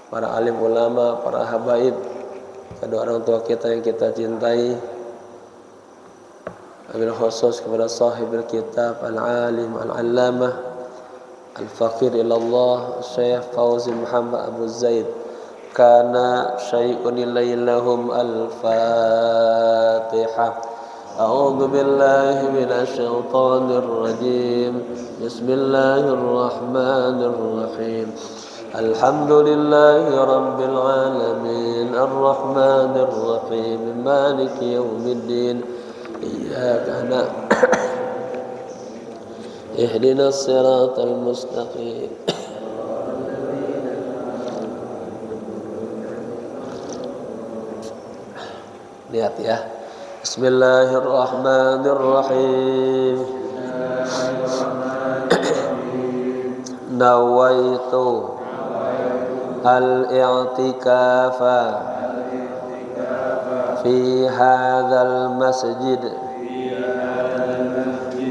para alim ulama, para habaib, kedua orang tua kita yang kita cintai, wabil khusus kepada sahibul kitab al-alim al-allamah al-faqir ilallah Syekh Fauzi Muhammad Abu Zaid. Kana syai'un ilailahum al-Fatihah. A'udzu billahi minasy syaithanir rajim. Bismillahirrahmanirrahim. Alhamdulillahi rabbil alamin arrahmanir rahim maliki yaumiddin. Iyyaka na'budu ihdinas siratal mustaqim. Lihat ya. Bismillahirrahmanirrahim. Nawaitu al-i'tikafa fi hadzal masjid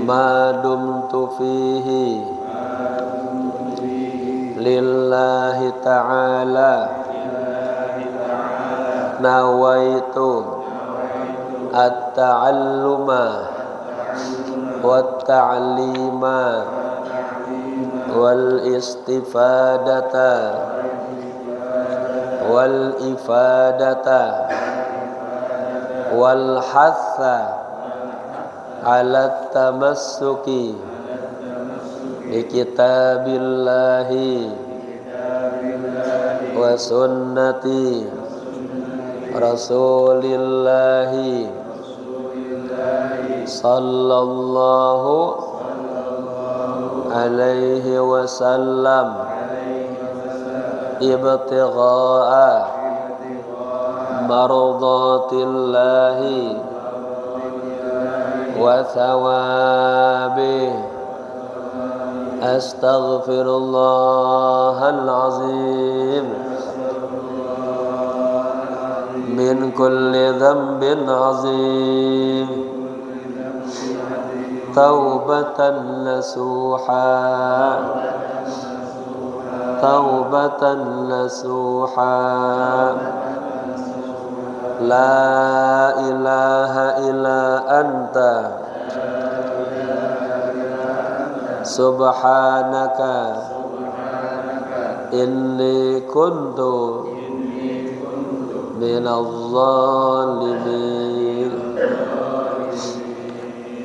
ma dumtu fihi lillahi ta'ala. Nawaitu at-ta'alluma wat-ta'lima wal-istifadata wal-ifadata wal-hatha ala tamassuki bi kitabillahi wa sunnati rasulillahi sallallahu alaihi wasallam ibtigha'a mardatillahi wa thawabi. Astaghfirullahal azim min kulli dhanbin azim taubatan nasuha taubatan nasuha. La ilaha illa anta subhanaka inni kuntu minadh zalimin.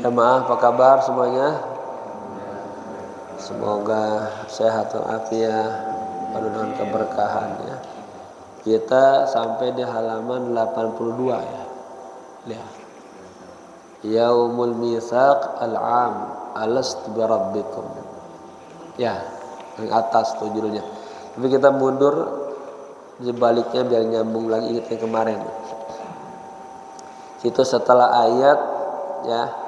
Jemaah, apa kabar semuanya? Semoga sehat walafiat, penuh dengan keberkahan ya. Kita sampai di halaman 82 ya. Lihat. Yaumul Mitsaq al-'am alastu bi rabbikum. Ya, yang atas tuh judulnya. Tapi kita mundur di baliknya biar nyambung lagi ingat yang kemarin. Itu setelah ayat ya.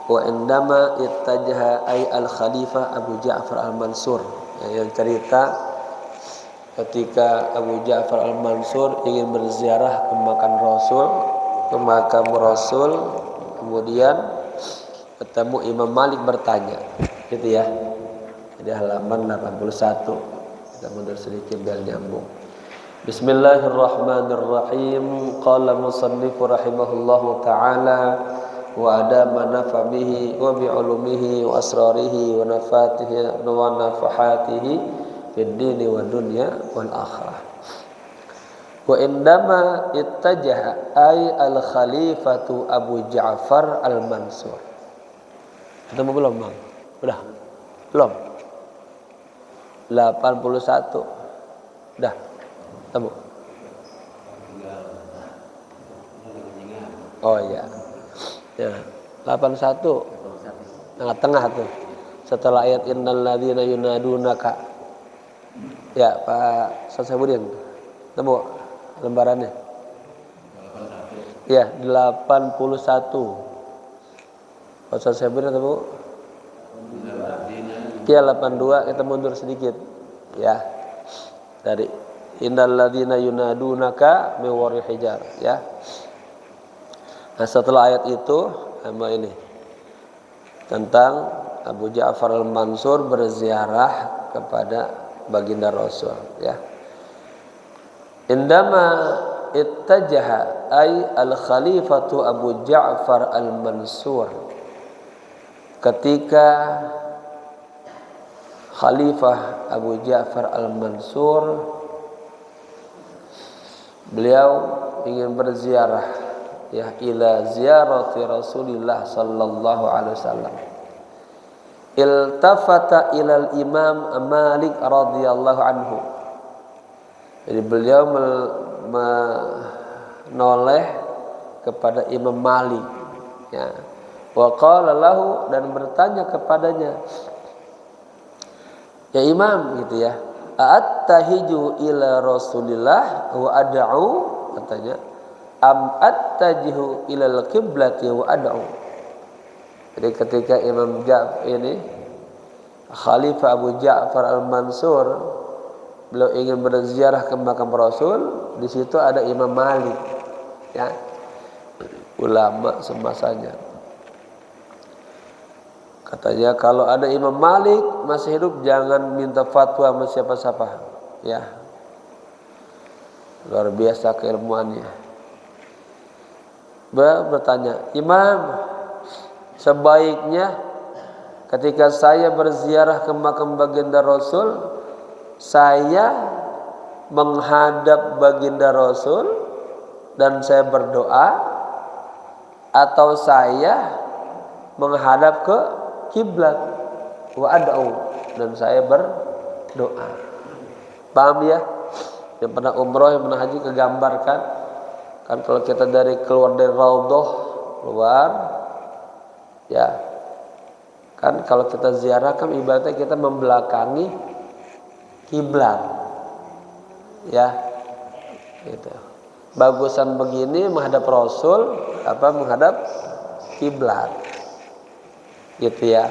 Wa indama ittajaha ay al-khalifah Abu Ja'far al-Mansur ya, yang cerita ketika Abu Ja'far al-Mansur ingin berziarah ke makam Rasul, kemudian ketemu Imam Malik bertanya, gitu ya. Di halaman 81. Kita mundur sedikit biar nyambung. Bismillahirrahmanirrahim. Qala musannifu rahimahullahu ta'ala wa adama nafa bihi wa bi'ulumihi wa asrarihi wa nafatihi wa nafahatihi fid dini wa dunya wal akhirah. Wa indama ittajaha ay al khalifatu Abu Ja'far al Mansur. Ketemu belum Bang? Udah? Belum? 81. Udah? Ketemu? Oh iya. Ya, 81. Tengah-tengah tuh. Setelah ayat innal ladzina yunadunaka. Ya, Pak Sasabudin. Temu lembarannya. Ya, 81. Pak Sasabudin temu? Ya, 82, kita mundur sedikit. Ya. Dari innal ladzina yunadunaka min waril hijar, ya. Nah, setelah ayat itu sama ini tentang Abu Ja'far al-Mansur berziarah kepada baginda Rasul ya. Indama ittajaha ay al-khalifatu Abu Ja'far al-Mansur, ketika Khalifah Abu Ja'far al-Mansur beliau ingin berziarah ya ila ziyarati Rasulillah sallallahu alaihi wasallam, iltafata ilal Imam Malik radhiyallahu anhu. Jadi beliau menoleh kepada Imam Malik ya. Wa qala lahu, dan bertanya kepadanya, ya Imam gitu ya, attahiju ila Rasulillah wa ad'u, katanya, am attajihu ila al-qiblati wa ad'u. Jadi ketika Imam Ja'far ini Khalifah Abu Ja'far al-Mansur, beliau ingin berziarah ke makam Rasul, di situ ada Imam Malik ya, ulama semasanya. Katanya kalau ada Imam Malik masih hidup jangan minta fatwa sama siapa-siapa ya. Luar biasa keilmuannya. Bertanya, Imam, sebaiknya ketika saya berziarah ke makam baginda Rasul, saya menghadap baginda Rasul dan saya berdoa, atau saya menghadap ke kiblat wa ad'u dan saya berdoa. Paham ya? Yang pernah umroh, yang pernah haji kegambarkan kan, kalau kita keluar dari raudhah keluar ya kan, kalau kita ziarah kan ibaratnya kita membelakangi kiblat ya gitu. Bagusan begini menghadap Rasul apa menghadap kiblat gitu ya.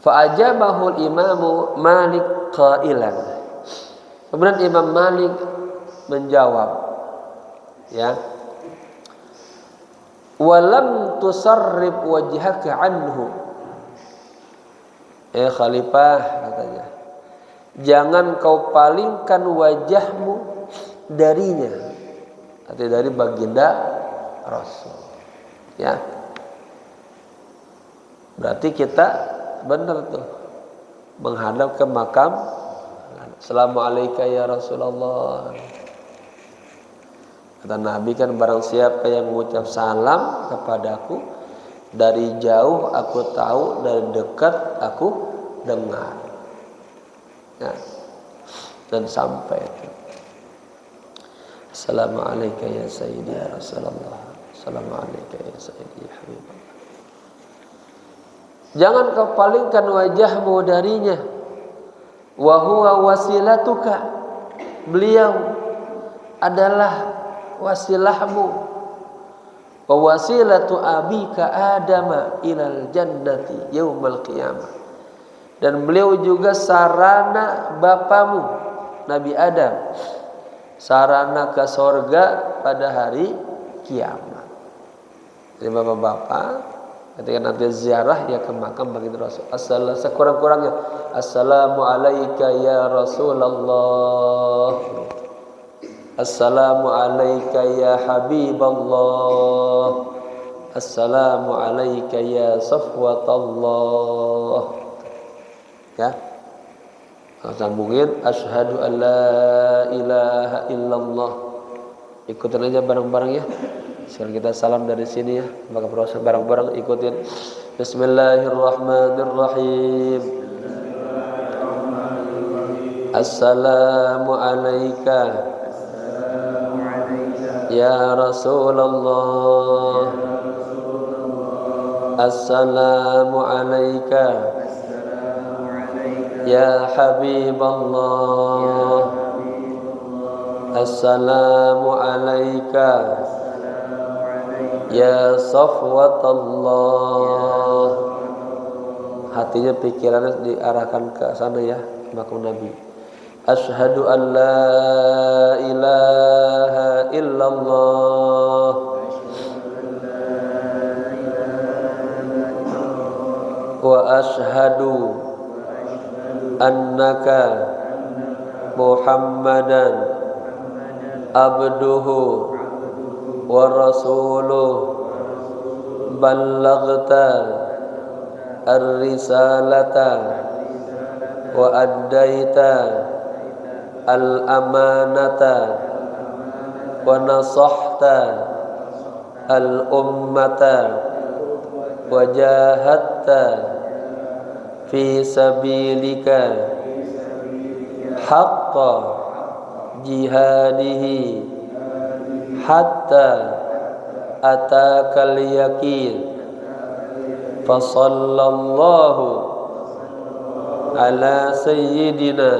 Fa ajabahul Imamu Malik qailan, kemudian Imam Malik menjawab ya, walam tusarrif wajhaka anhu, Khalifah katanya, jangan kau palingkan wajahmu darinya, artinya dari baginda Rasul ya. Berarti kita benar tuh menghadap ke makam. Assalamualaikum ya Rasulullah. Kata Nabi kan, barang siapa yang mengucap salam kepadaku, dari jauh aku tahu, dari dekat aku dengar ya. Dan sampai itu, Assalamualaikum ya Sayyidi ya Rasulullah, Assalamualaikum ya Sayyidi ya Habibullah. Jangan kau palingkan wajahmu darinya. Wa huwa wasilatuka, beliau adalah wasilahmu. Wa wasilatu abika Adama ilal jannati yaumal qiyamah, dan beliau juga sarana bapamu Nabi Adam, sarana ke sorga pada hari kiamat. Jadi bapak-bapak ketika nanti ziarah ya ke makam baginda Rasul, sekurang-kurangnya Assalamualaikum ya Rasulullah, Assalamualaikum ya Habiballah, Assalamualaikum ya Safwatallah ya. Kalau sambungin asyhadu an la ilaha illallah, ikutin aja bareng-bareng ya. Sekarang kita salam dari sini ya, maka proses bareng-bareng ikutin. Bismillahirrahmanirrahim. Assalamu alayka ya Rasulullah, Assalamu alayka ya Habiballah, Assalamu alayka ya Safwatallah. Hatinya, pikirannya diarahkan ke sana ya, makam Nabi. Asyhadu an la ilaha illallah, wa asyhadu annaka Muhammadan abduhu wa rasuluh ballaghta ar-risalata wa addaita al-amanata wa nasahta al-ummata wa jahadta fi sabilika haqqa jihadihi hatta atakal yaqin fa sallallahu ala sayyidina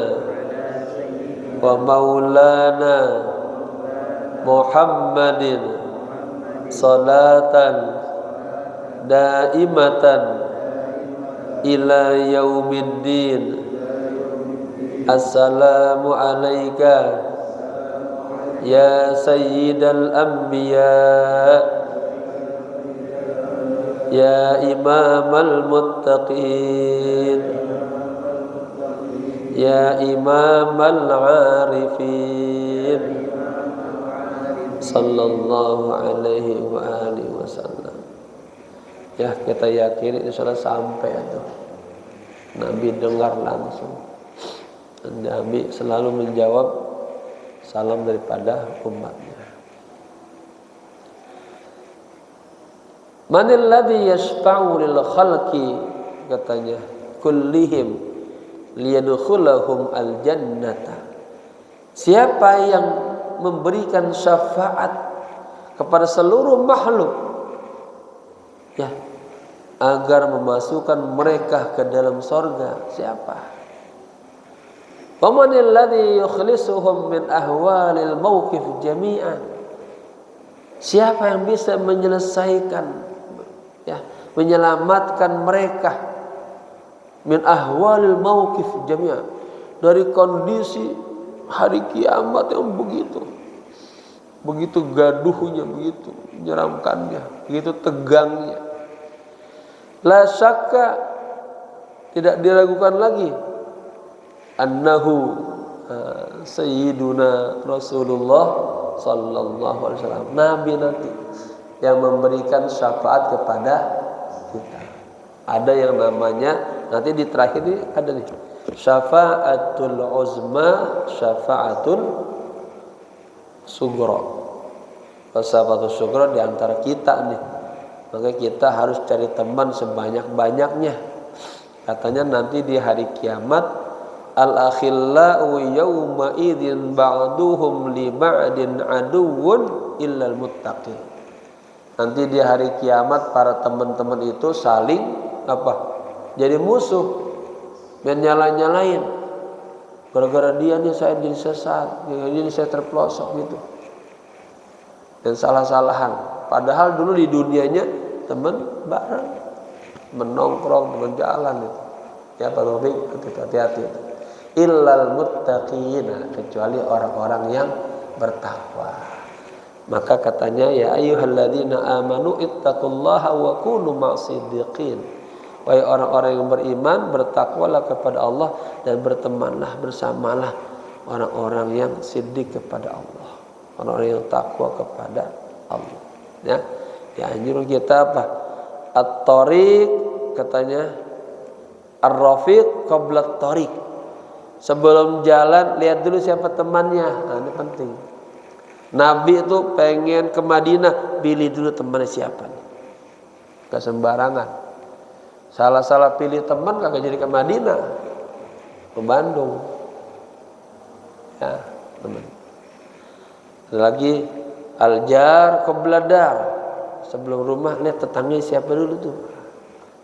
wa maulana Muhammadin salatan daimatan ila yaumiddin. Assalamu alayka ya sayyidal anbiya ya imamal muttaqin ya imamal arifin sallallahu alaihi wa alihi wasallam. Ya, kita yakini insyaallah sampai itu. Nabi dengar langsung. Dan Nabi selalu menjawab salam daripada umatnya. Manil ladzi yashfa'u lil khalqi, katanya, kullihim liyadkhulahum al jannata. Siapa yang memberikan syafaat kepada seluruh makhluk, ya, agar memasukkan mereka ke dalam surga? Siapa? Wa manil ladzi yukhlisuhum min ahwalil mauqif jami'an. Siapa yang bisa menyelesaikan, ya, menyelamatkan mereka min ahwalil mauqif jami'an, dari kondisi hari kiamat yang begitu gaduhnya, begitu menyeramkannya, begitu tegangnya. La syakka, tidak diragukan lagi, annahu sayyiduna Rasulullah sallallahu alaihi wasallam, Nabi nanti yang memberikan syafaat kepada kita. Ada yang namanya nanti di terakhir ini ada nih, syafaatul uzma, syafaatul sughra. Syafaatul sughra di antara kita nih. Maka kita harus cari teman sebanyak-banyaknya. Katanya nanti di hari kiamat, al-akhillau yawma idzin ba'duhum li ba'din aduwwun illal muttaqin. Nanti di hari kiamat para teman-teman itu saling apa? Jadi musuh, menyala-nyalain. Gara-gara dia nih saya jadi sesat, jadi saya terpelosok gitu. Dan salah-salahan. Padahal dulu di dunianya teman bareng, menongkrong, teman jalan itu. Ya Pak Taufik, hati-hati itu. Illal muttaqina, kecuali orang-orang yang bertakwa. Maka katanya, ya ayyuhalladzina amanu ittaqullaha wa kunu ma'as-siddiqin. Wahai orang-orang yang beriman, bertakwalah kepada Allah dan bertemanlah, bersamalah orang-orang yang siddiq kepada Allah, orang-orang yang takwa kepada Allah. Ya, anjurun kita apa? At-tariq, katanya, ar-rafiq qabla at-tariq. Sebelum jalan lihat dulu siapa temannya. Nah, ini penting. Nabi itu pengen ke Madinah, pilih dulu temannya siapa nih. Gak sembarangan. Salah-salah pilih teman kagak jadi ke Madinah, ke Bandung. Ya, teman. Lagi al-jar qabla dar. Sebelum rumah lihat tetangga siapa dulu tuh.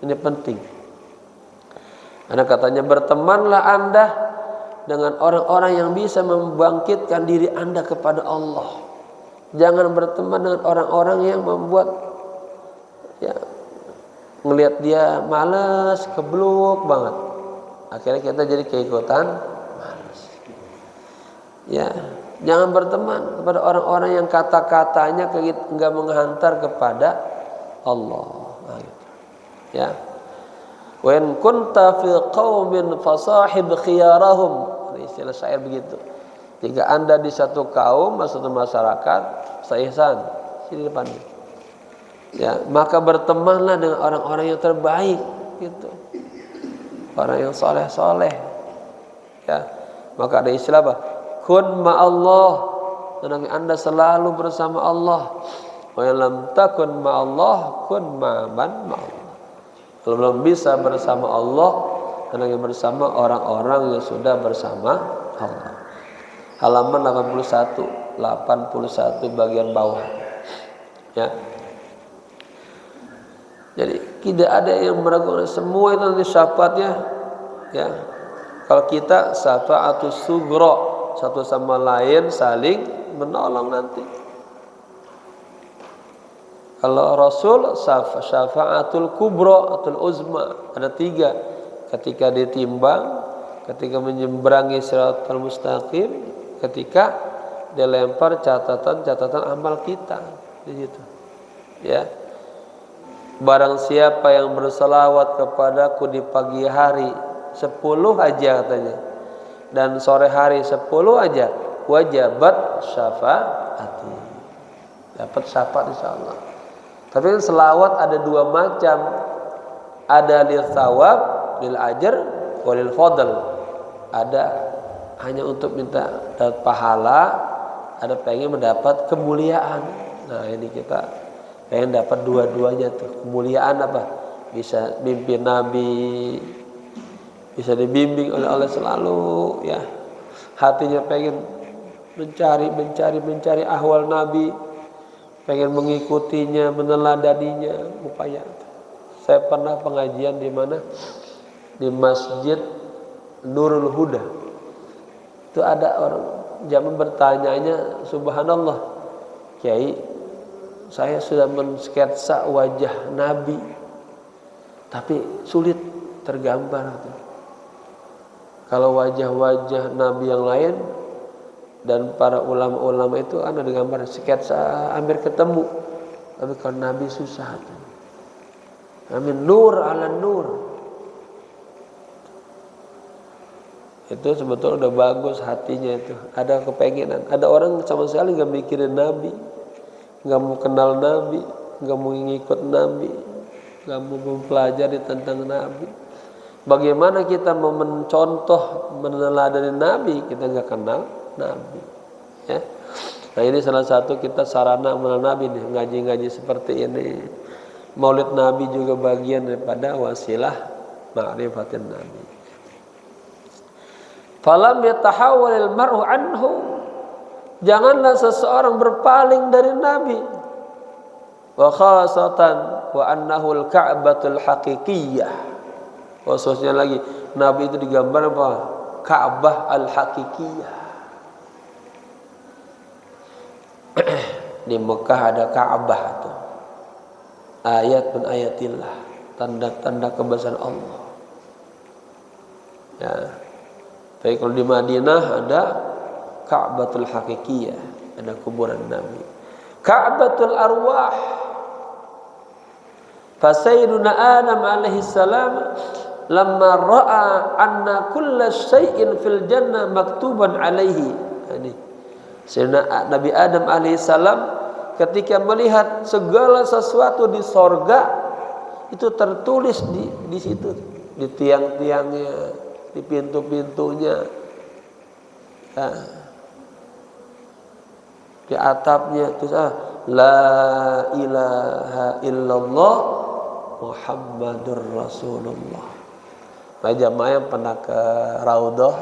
Ini penting. Karena katanya bertemanlah Anda dengan orang-orang yang bisa membangkitkan diri Anda kepada Allah. Jangan berteman dengan orang-orang yang membuat, ya, ngelihat dia malas, kebluk banget. Akhirnya kita jadi keikutan malas. Ya, jangan berteman kepada orang-orang yang kata-katanya enggak menghantar kepada Allah. Nah, gitu. Ya. Wa in kunta fi qaumin fasahib khiyarahum. istilah syair begitu. Jika Anda di satu kaum, satu masyarakat, seihsan, sini depan. Ya, maka bertemanlah dengan orang-orang yang terbaik gitu. Orang yang soleh-soleh. Ya. Maka ada istilah apa? Kun ma'allah. Hendaknya Anda selalu bersama Allah. Wa lam takun ma'allah kun ma'man ma'allah. Kalau belum bisa bersama Allah, hendaknya bersama orang-orang yang sudah bersama Allah. Halaman 81 bagian bawah. Ya. Jadi tidak ada yang meragukan, semua itu nanti syafaatnya, ya. Kalau kita syafaatus sughra, satu sama lain saling menolong nanti. Kalau Rasul syafaatul kubra atul uzma, ada 3. Ketika ditimbang, ketika menyeberangi siratal mustaqim, ketika dilempar catatan amal kita di situ. Ya. Barang siapa yang berselawat kepadaku di pagi hari 10 aja katanya, dan sore hari 10 aja, wajabat syafaati, dapat syafaat insyaallah. Tapi kan selawat ada 2 macam, ada lil thawab, lil ajr, walil fadl. Ada hanya untuk minta dapat pahala, ada pengen mendapat kemuliaan. Nah ini kita pengen dapat dua-duanya tuh. Kemuliaan apa? Bisa mimpin Nabi, bisa dibimbing oleh Allah selalu, ya. Hatinya pengen mencari ahwal Nabi, pengen mengikutinya, meneladaninya, upaya. Saya pernah pengajian di mana? Di Masjid Nurul Huda. Itu ada orang zaman bertanyanya, subhanallah, Kiai, saya sudah mensketsa wajah Nabi, tapi sulit tergambar. Kalau wajah-wajah Nabi yang lain dan para ulama-ulama itu ada gambar sketsa hampir ketemu, tapi kalau Nabi susah. Amin, nur ala nur. Itu sebetulnya udah bagus hatinya itu, ada kepengenan. Ada orang sama sekali nggak mikirin Nabi, nggak mau kenal Nabi, nggak mau ngikut Nabi, nggak mau mempelajari tentang Nabi. Bagaimana kita mau mencontoh, meneladani Nabi, kita nggak kenal Nabi, ya. Nah ini salah satu kita sarana mengenal Nabi nih, ngaji-ngaji seperti ini. Maulid Nabi juga bagian daripada wasilah ma'rifatin Nabi. Falam yatahawwalil mar'u anhu, janganlah seseorang berpaling dari Nabi. Wa khasatan wa annahu al-ka'batul haqiqiyah. Khususnya lagi Nabi itu digambar apa? Ka'bah al-haqiqiyah. Di Mekah ada Ka'bah itu. Ayat min ayatillah, tanda-tanda kebesaran Allah. Ya. Tapi kalau di Madinah ada Ka'batul Haqiqiyah, ada kuburan Nabi. Ka'batul Arwah. Fasayyiduna Adam alaihi salam lamma ra'a anna kulla syai'in fil jannah maktuban alaihi. Ini Sayyidina Nabi Adam alaihi salam ketika melihat segala sesuatu di sorga itu tertulis di situ, di tiang-tiangnya, di pintu-pintunya, di atapnya itu la ilaha illallah Muhammadur Rasulullah. Nah jamaah yang pernah ke Raudhah,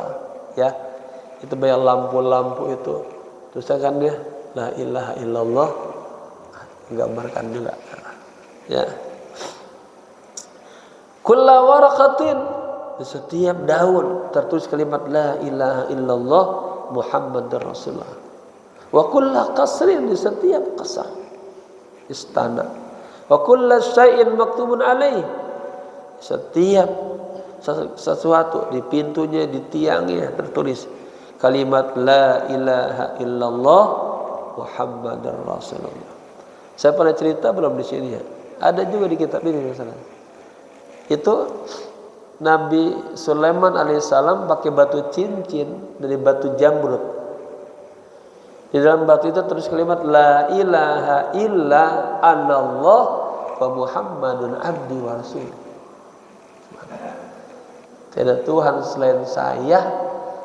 ya, itu banyak lampu-lampu itu, terus kan dia la ilaha illallah, gambarkan juga, ya. Kulla waraqatin, di setiap daun tertulis kalimat la ilaha illallah Muhammadur Rasulullah. Wa kulla qasrin, di setiap qasar, istana. Wa kulla syai'in maktubun alaih, setiap sesuatu di pintunya, di tiangnya tertulis kalimat la ilaha illallah Muhammadur Rasulullah. Saya pernah cerita belum di sini ya? Ada juga di kitab ini misalnya. Itu Nabi Sulaiman alaihissalam pakai batu cincin dari batu jamrud. Di dalam batu itu terus kalimat la ilaha illa anallah wa Muhammadun abdi wa rasul. Tidak Tuhan selain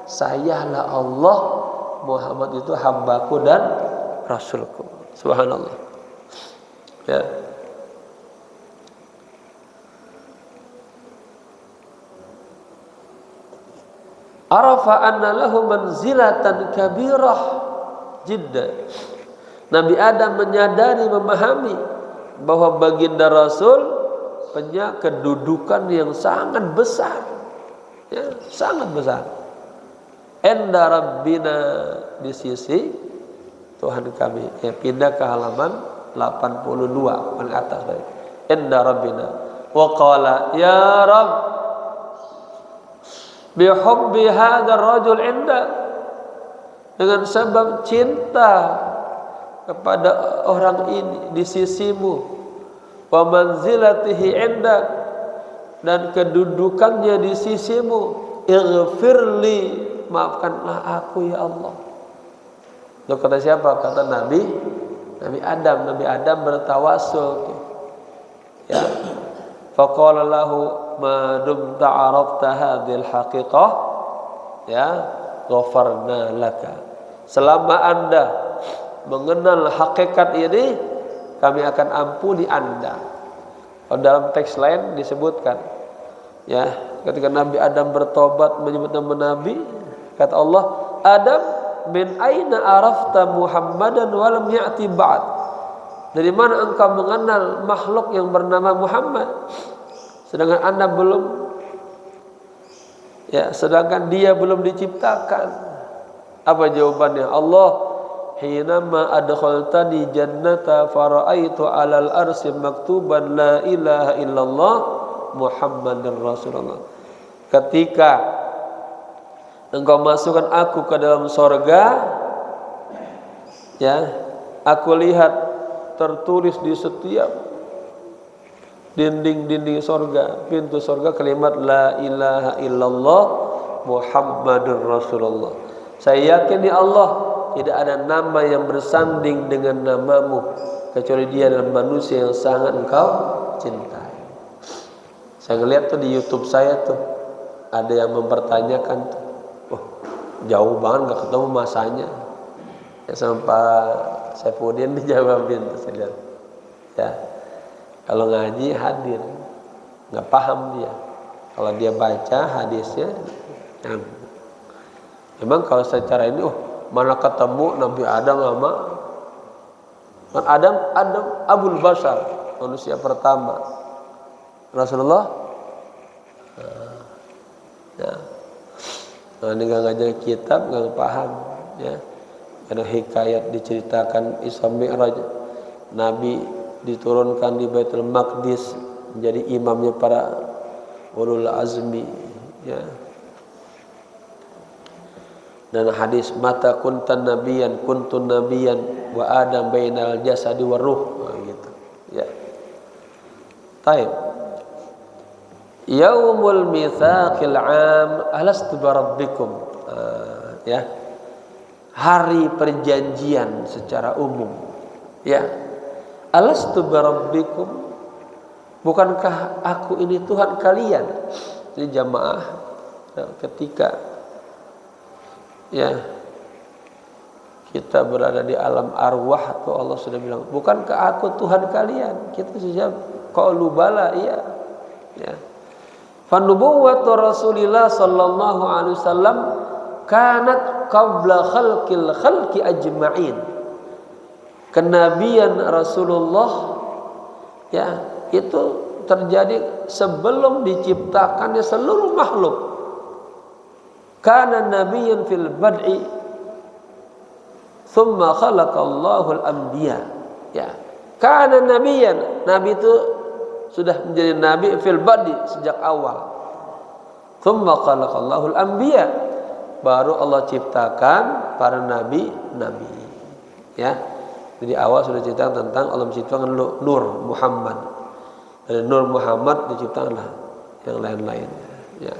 sayalah Allah, Muhammad itu hambaku dan rasulku. Subhanallah. Ya. Arafa anna lahu manzilatan kabirah jiddan. Nabi Adam menyadari, memahami bahwa baginda Rasul punya kedudukan yang sangat besar. Ya, sangat besar. Inda Rabbina, di sisi Tuhan kami. Ya, pindah ke halaman 82 paling atas baik. Inda Rabbina wa qala ya Rabb bihubbi hadzal rajul inda, dengan sebab cinta kepada orang ini di sisimu, wa manzilatihi indak, dan kedudukannya di sisimu, ighfirli, maafkanlah aku ya Allah. Itu kata siapa? Kata Nabi Adam. Nabi Adam bertawasul. Ya. Faqala lahu ma dumta arafta hadhil haqiqah ya ghafarna laka. Selama Anda mengenal hakikat ini, kami akan ampuni Anda. Dalam teks lain disebutkan, ya, ketika Nabi Adam bertobat menyebut nama Nabi, kata Allah, Adam min aina arafta Muhammadan wa lam ya'ti ba'd. Dari mana engkau mengenal makhluk yang bernama Muhammad sedangkan Anda belum, ya, sedangkan dia belum diciptakan? Apa jawabannya? Allah, hinama adkhaltani jannata fara'aitu 'alal arsy maktuban la ilaha illallah Muhammadur Rasulullah. Ketika engkau masukkan aku ke dalam sorga, ya, aku lihat tertulis di setiap dinding-dinding sorga, pintu sorga, kalimat la ilaha illallah Muhammadur Rasulullah. Saya yakin ya Allah, tidak ada nama yang bersanding dengan namamu kecuali dia adalah manusia yang sangat engkau cintai. Saya ngeliat tuh di YouTube saya tuh ada yang mempertanyakan tuh, wah, jauh banget nggak ketemu masanya. Ya, sama Pak Saifuddin dijawabin tuh, saya lihat. Ya, kalau ngaji hadir, nggak paham dia. Kalau dia baca hadisnya, ya. Memang kalau secara ini, mana ketemu Nabi Adam sama Adam Abul Bashar, manusia pertama. Rasulullah. Ya. Nah, ini nggak ngajar kitab, nggak paham, ya. Ada hikayat diceritakan Isra Mi'raj, Nabi diturunkan di Baitul Maqdis menjadi imamnya para ulul azmi, ya. Dan hadis mata kuntan nabiyan kuntun nabiyan wa adam bainal jasadi war ruh, gitu, ya. Taib. Yaumul mitsaqil 'am alastu barabbikum, ya. Hari perjanjian secara umum, ya. Alastu barabbikum, bukankah aku ini Tuhan kalian? Jadi jamaah, ya, ketika, ya, kita berada di alam arwah tuh Allah sudah bilang, bukankah aku Tuhan kalian? Kita siap qalu bala, iya, ya. Fa nubuwwatu Rasulillah sallallahu alaihi wasallam kanat qabla khalqil khalqi ajma'in. Kenabian Rasulullah, ya, itu terjadi sebelum diciptakannya seluruh makhluk. Kana nabiyyan fil bad'i thumma khalaqallahu al-anbiya, ya. Kana nabiyyan, nabi itu sudah menjadi nabi fil bad'i sejak awal. Thumma khalaqallahu al-anbiya, baru Allah ciptakan para nabi, ya. Jadi awal sudah ceritakan tentang Allah menciptakan Nur Muhammad. Dari Nur Muhammad diciptakanlah yang lain-lain. Ya.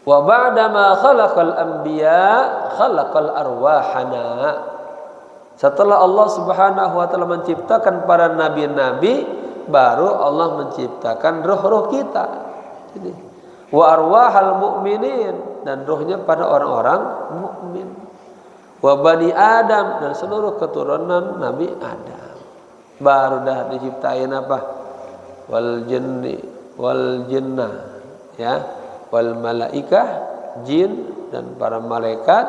Wa ba'da ma khalaqal anbiya khalaqal arwahana. Setelah Allah Subhanahu wa taala menciptakan para nabi-nabi, baru Allah menciptakan roh-roh kita. Jadi, wa arwahal mu'minin, dan rohnya pada orang-orang mukmin. Wa bani Adam, dan seluruh keturunan Nabi Adam. Baru dah diciptain apa? Wal jinni wal jinnah, ya, wal malaikah, jin dan para malaikat,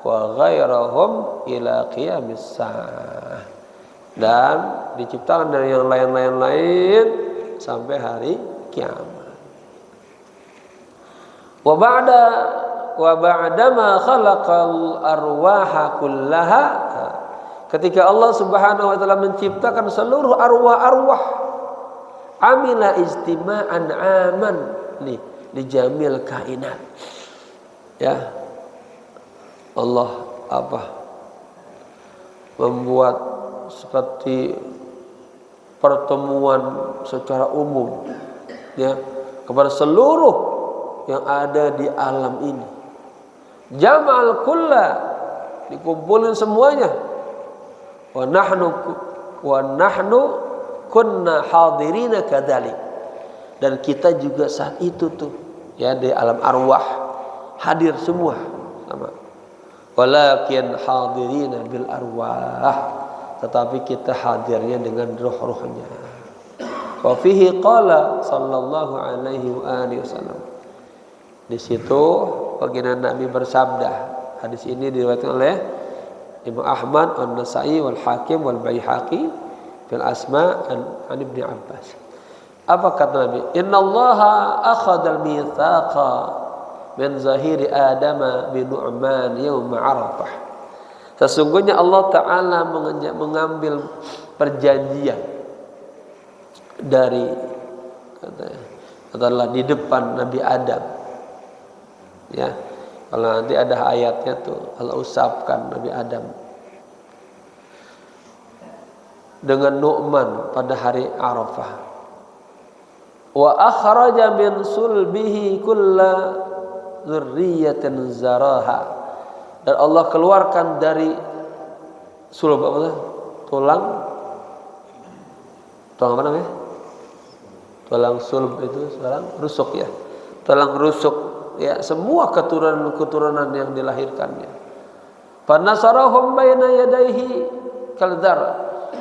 wa ghairahum ila qiyamis saah, dan diciptakan dari yang lain sampai hari kiamat. Wa ba'da ma khalaqal arwaha kullaha, ketika Allah Subhanahu wa taala menciptakan seluruh arwah-arwah, amila istima'an aman nih li jamil kainat. Ya. Allah membuat seperti pertemuan secara umum, ya, kepada seluruh yang ada di alam ini. Jama'al kulla, dikumpulin semuanya. Wa nahnu kunna hadirina kadzalik, dan kita juga saat itu tuh, ya, di alam arwah hadir semua sama. Walakin hadirina bil arwah, tetapi kita hadirnya dengan roh-rohnya. Wa fihi qala sallallahu alaihi wa alihi wasallam, di situ baginda Nabi bersabda. Hadis ini diriwayatkan oleh Imam Ahmad, An-Nasa'i, wal Hakim, wal Baihaqi fil Asma' an Ibnu Abbas. Apa kata Nabi? Innallaha akhadha al-mitsaqa min zahiri Adam bi Nu'man yaum Arafah. Sesungguhnya Allah Ta'ala mengambil perjanjian dari katakanlah di depan Nabi Adam. Ya, kalau nanti ada ayatnya tuh, Allah usapkan Nabi Adam dengan Nu'man pada hari Arafah. Wa akhraja min sulbihi kulla dzurriyyatin zaraha, dan Allah keluarkan dari sulb apa? Tulang apa namanya? Tulang sulb itu sekarang rusuk, ya. Tulang rusuk, ya, semua keturunan yang dilahirkannya. Fanasarahum baina yadayhi kaldzar,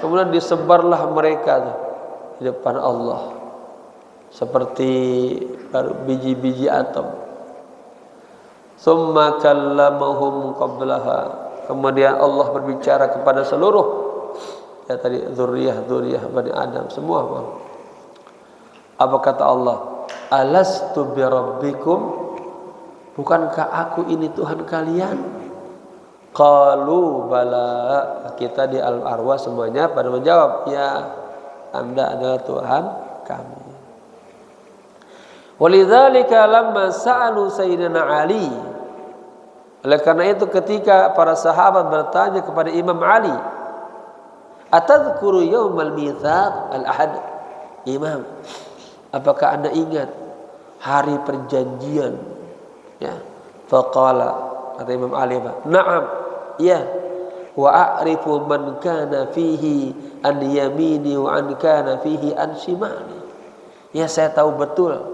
kemudian disebarlah mereka di depan Allah seperti biji-biji atom. Summa kallamahum qablaha, kemudian Allah berbicara kepada seluruh, ya, tadi dzurriyyah Bani Adam semua. Apa kata Allah? Alastu bi rabbikum, bukankah aku ini Tuhan kalian? Qalu bala, kita di alam arwah semuanya pada menjawab, ya, Anda adalah Tuhan kami. Walidzalika lamma sa'alu sayyidina Ali, oleh karena itu ketika para sahabat bertanya kepada Imam Ali, atadhkuru yaumal mitsaq al-ahad, Imam, apakah Anda ingat hari perjanjian? Ya, faqala, kata Imam Ali, na'am, ya, wa a'rifu man kana fihi an yamini wa an kana fihi an shimali. Ya, saya tahu betul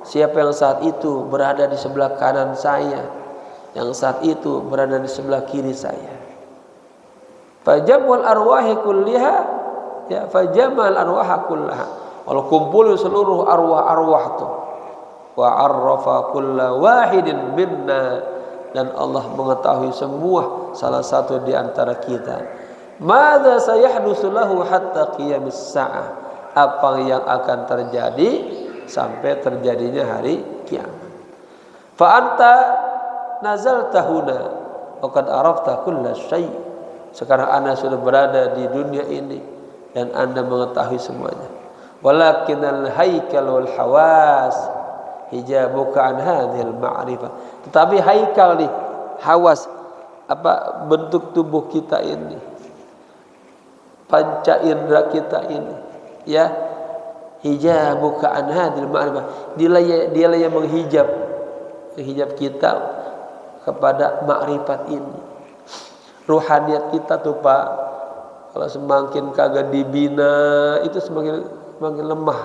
siapa yang saat itu berada di sebelah kanan saya, yang saat itu berada di sebelah kiri saya. Fajamul arwahi kulliha, ya, fajamal arwaha kullaha, kalau kumpul seluruh arwah-arwah itu, wa arrafa kulla wahidin minna, dan Allah mengetahui semua salah satu di antara kita. Madza sayahdusu lahu hatta qiyamis sa'ah, apa yang akan terjadi sampai terjadinya hari kiamat. Fa anta nazalta huna wa qad arafta kulla syai', sekarang Anda sudah berada di dunia ini dan Anda mengetahui semuanya. Walakinal haikal wal hawas hijabuka an hadhil ma'rifah, tetapi haikal nih, hawas, apa, bentuk tubuh kita ini, panca indera kita ini, ya, hijabuka an hadhil ma'rifah. Dialah yang menghijab kita kepada makrifat ini. Ruhaniyat kita tuh Pak, kalau semakin kagak dibina itu semakin lemah.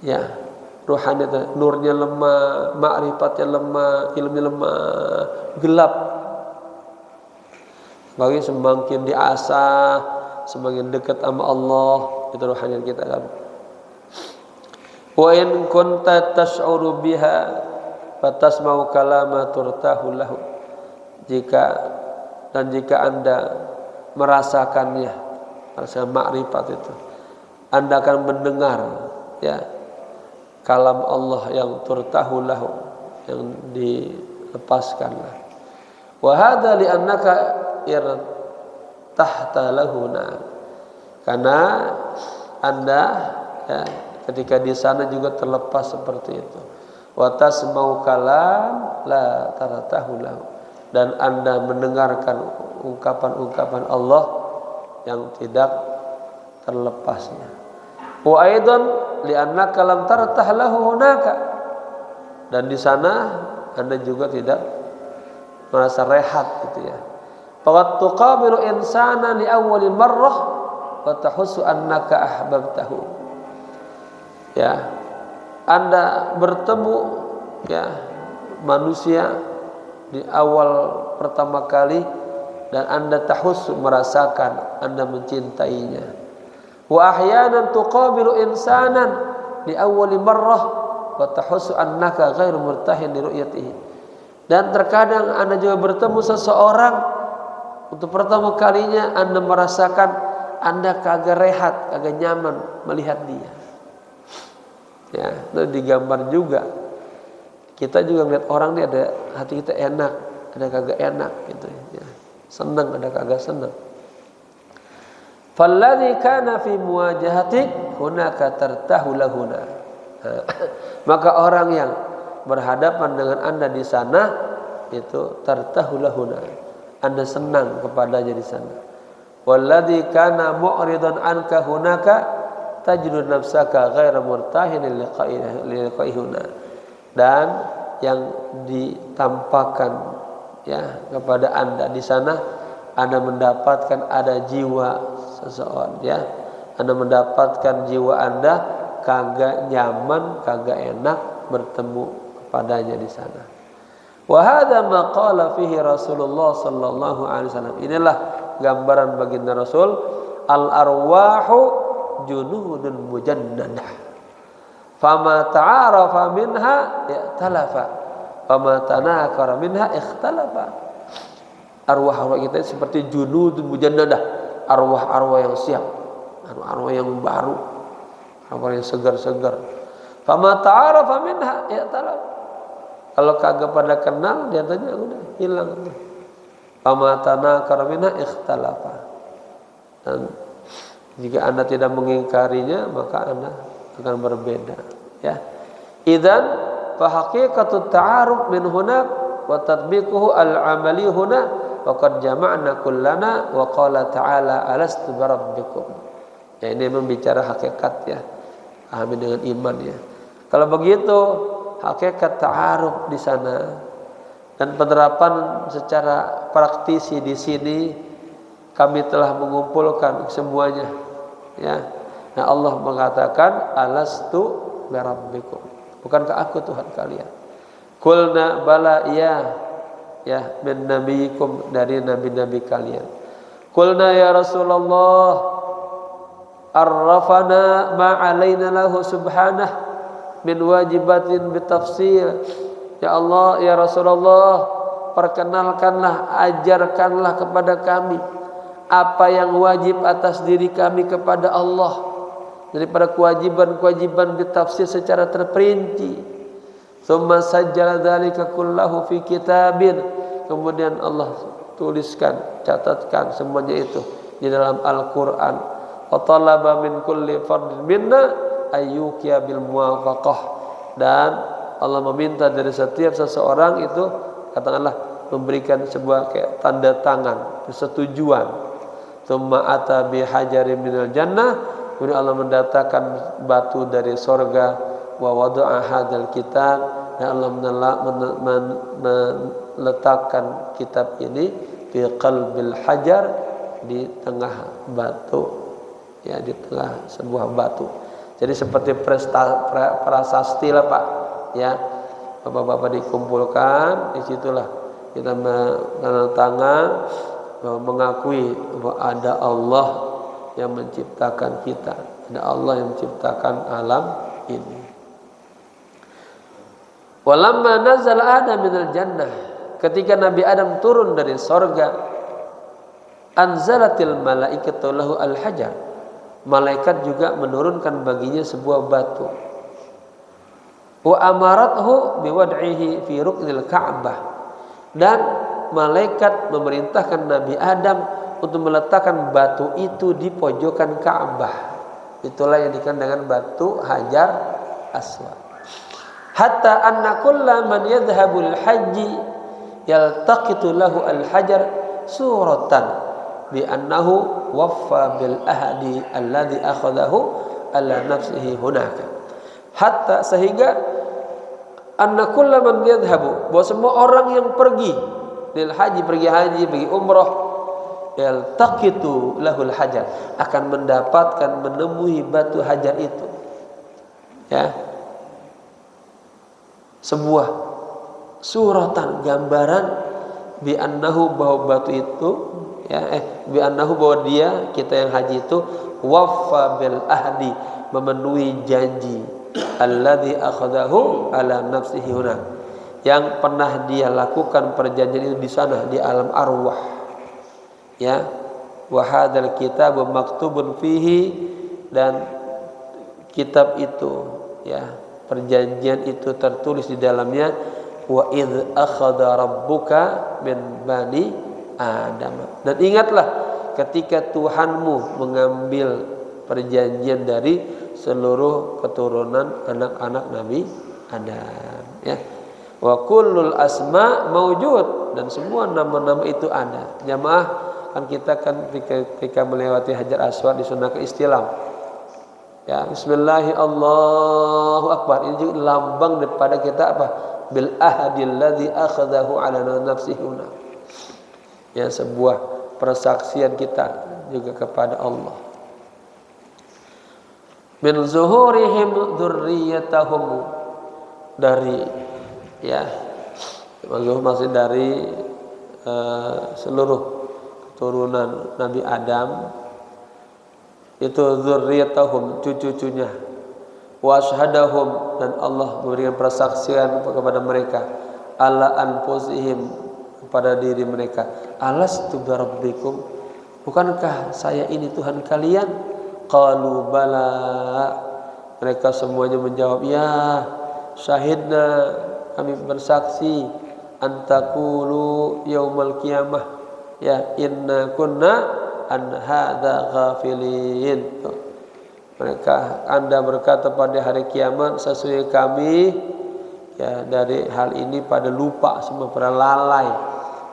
Ya, ruhaniyat, nurnya lemah, makrifatnya lemah, ilmunya lemah, gelap. Bagi semakin diasah, semakin dekat sama Allah, itu ruhaniyat kita kan. Wa in kunta tash'uru biha fatasma'u kalama turtahu lahu. Jika Anda merasakannya, rasa makrifat itu, Anda akan mendengar ya kalam Allah yang turtahu lahu, yang dilepaskan. Wa hadza li annaka irtahta lahu, karena Anda ya, ketika di sana juga terlepas seperti itu. Wa tasma'u kalam la tartahu lahu, dan Anda mendengarkan ungkapan-ungkapan Allah yang tidak terlepasnya. Wa aidan li'annaka lam tartah lahu hunaka, dan di sana Anda juga tidak merasa rehat gitu ya. Faqad tuqabilu insana li awwali marrah wa tahussu annaka ahbabtahu. Ya, Anda bertemu ya manusia di awal pertama kali, dan Anda tahussu, merasakan, Anda mencintainya. Wa ahyanan tuqabilu insanan li awwali marrah wa tahussu annaka ghairu murtahin li ru'yatihi. Dan terkadang Anda juga bertemu seseorang untuk pertama kalinya, Anda merasakan Anda kagak rehat, kagak nyaman melihat dia. Ya, itu digambar juga. Kita juga ngeliat orang nih, ada hati kita enak, ada kagak enak gitu ya. Senang, ada kagak senang. Falladzi kana fi muwajahatik hunaka tartahu lahuna. Maka orang yang berhadapan dengan Anda di sana itu tartahu lahuna, Anda senang kepadanya di sana. Walladzi kana mu'ridan anka hunaka tajidu nafsaka ghaira murtahin liqa'ihuna. Dan yang ditampakkan ya kepada Anda di sana, Anda mendapatkan ada jiwa seseorang ya, Anda mendapatkan jiwa Anda kagak nyaman, kagak enak bertemu kepadanya di sana. Wa hadza ma qala fihi Rasulullah sallallahu alaihi wasallam. Inilah gambaran baginda Rasul, al arwahu junudun mujannadah. Fama ta'arafa minha i'talafa, fama tanakara minha ikhtalafa. Arwah-arwah kita seperti junudun mujannadah, arwah-arwah yang siap, arwah-arwah yang baru, arwah yang segar-segar. Fama ta'arafa minha i'talafa. Kalau kagak pada kenal, dia tanya udah hilang. Fama tanakara minha ikhtalafa. Dan jika Anda tidak mengingkarinya, maka Anda akan berbeda ya. Idzan fa haqiqatut ta'aruf min hunak wa tatbiquhu al-amali huna wa qad jama'na kullana wa qala ta'ala alastu birabbikum. Ya, ini membicara hakikat ya, pahami dengan iman ya. Kalau begitu hakikat ta'aruf di sana dan penerapan secara praktisi di sini kami telah mengumpulkan semuanya ya. Nah, Allah mengatakan alastu birabbikum, bukankah aku Tuhan kalian? Qulna bala, iya ya, min nabiyikum, dari nabi-nabi kalian. Qulna ya Rasulullah arrafana ma alaina lahu subhanah min wajibatin bitafsir. Ya Allah, ya Rasulullah, perkenalkanlah, ajarkanlah kepada kami apa yang wajib atas diri kami kepada Allah daripada kewajiban-kewajiban ditafsir secara terperinci. Tsumma sajjala dzalika kullahu fi kitabin. Kemudian Allah tuliskan, catatkan semuanya itu di dalam Al-Qur'an. Wa talaba min kulli fardin minna ayyukiya bil muwafaqah. Dan Allah meminta dari setiap seseorang itu, katakanlah, memberikan sebuah kayak tanda tangan persetujuan. Tsumma ata bi hajarin minal jannah, Kemudian Allah mendatangkan batu dari sorga. Wa wada'a hadzal kitab, dan Allah meletakkan kitab ini fi qalbil hajar, di tengah batu, ya, di tengah sebuah batu. Jadi seperti prasasti lah Pak, ya. Bapak-bapak dikumpulkan, disitulah kita menandatangan bahwa mengakui bahwa ada Allah yang menciptakan kita, ada Allah yang menciptakan alam ini. Walamma nazal Adam minal jannah, ketika Nabi Adam turun dari sorga, anzalatil malaikatu lahu al-hajar, malaikat juga menurunkan baginya sebuah batu. Wa amarathu biwad'ihi fi ruknil Ka'bah, dan malaikat memerintahkan Nabi Adam untuk meletakkan batu itu di pojokan Ka'bah. Itulah yang dikenal dengan batu Hajar Aswad. Hatta anna kulla man yadhhabul haji yaltaqitu lahu al-hajar suratan bi annahu waffa bil ahdi alladhi akhadahu ala nafsihi hunaka. Hatta, sehingga anna kulla man yadhhabu, bahwa semua orang yang pergi lil haji, pergi haji, pergi umrah, yaltaqitu lahul hajar, akan mendapatkan, menemui batu hajar itu, ya, sebuah suratan, gambaran, bi annahu, bahwa batu itu, ya, bi annahu, bahwa dia, kita yang haji itu, waffa bil ahdi, memenuhi janji, alladzi akhadahu ala nafsihi huna, yang pernah dia lakukan perjanjian itu di sana, di alam arwah, ya. Wa hadzal kitabu maktubun fihi, dan kitab itu, ya, perjanjian itu tertulis di dalamnya, wa idz akhadha rabbuka min bani Adam, dan ingatlah ketika Tuhanmu mengambil perjanjian dari seluruh keturunan anak-anak Nabi Adam, ya. Wa kullul asma maujud, dan semua nama-nama itu ada. Jamaah, kan kita ketika melewati Hajar Aswad disunahkan istilam, ya, bismillah Allahu akbar. Ini juga lambang daripada kita apa? Bil ahdil ladzi akhadahu ala nafsihi, ya, sebuah persaksian kita juga kepada Allah. Min zuhurihim dzurriyyatahum, dari, ya, masih dari seluruh keturunan Nabi Adam, itu dzurriyyatahum, cucu-cucunya, wa asyhadahum, dan Allah memberikan persaksian kepada mereka, ala anfusihim, pada diri mereka, alastu birabbikum, bukankah saya ini Tuhan kalian? Qalu bala, mereka semuanya menjawab, ya, syahidna, kami bersaksi, antakulu yaumal qiyamah, ya, inna kunna an hadza ghafilin. Mereka, Anda berkata pada hari kiamat, sesungguhnya kami, ya, dari hal ini pada lupa, semua pada lalai.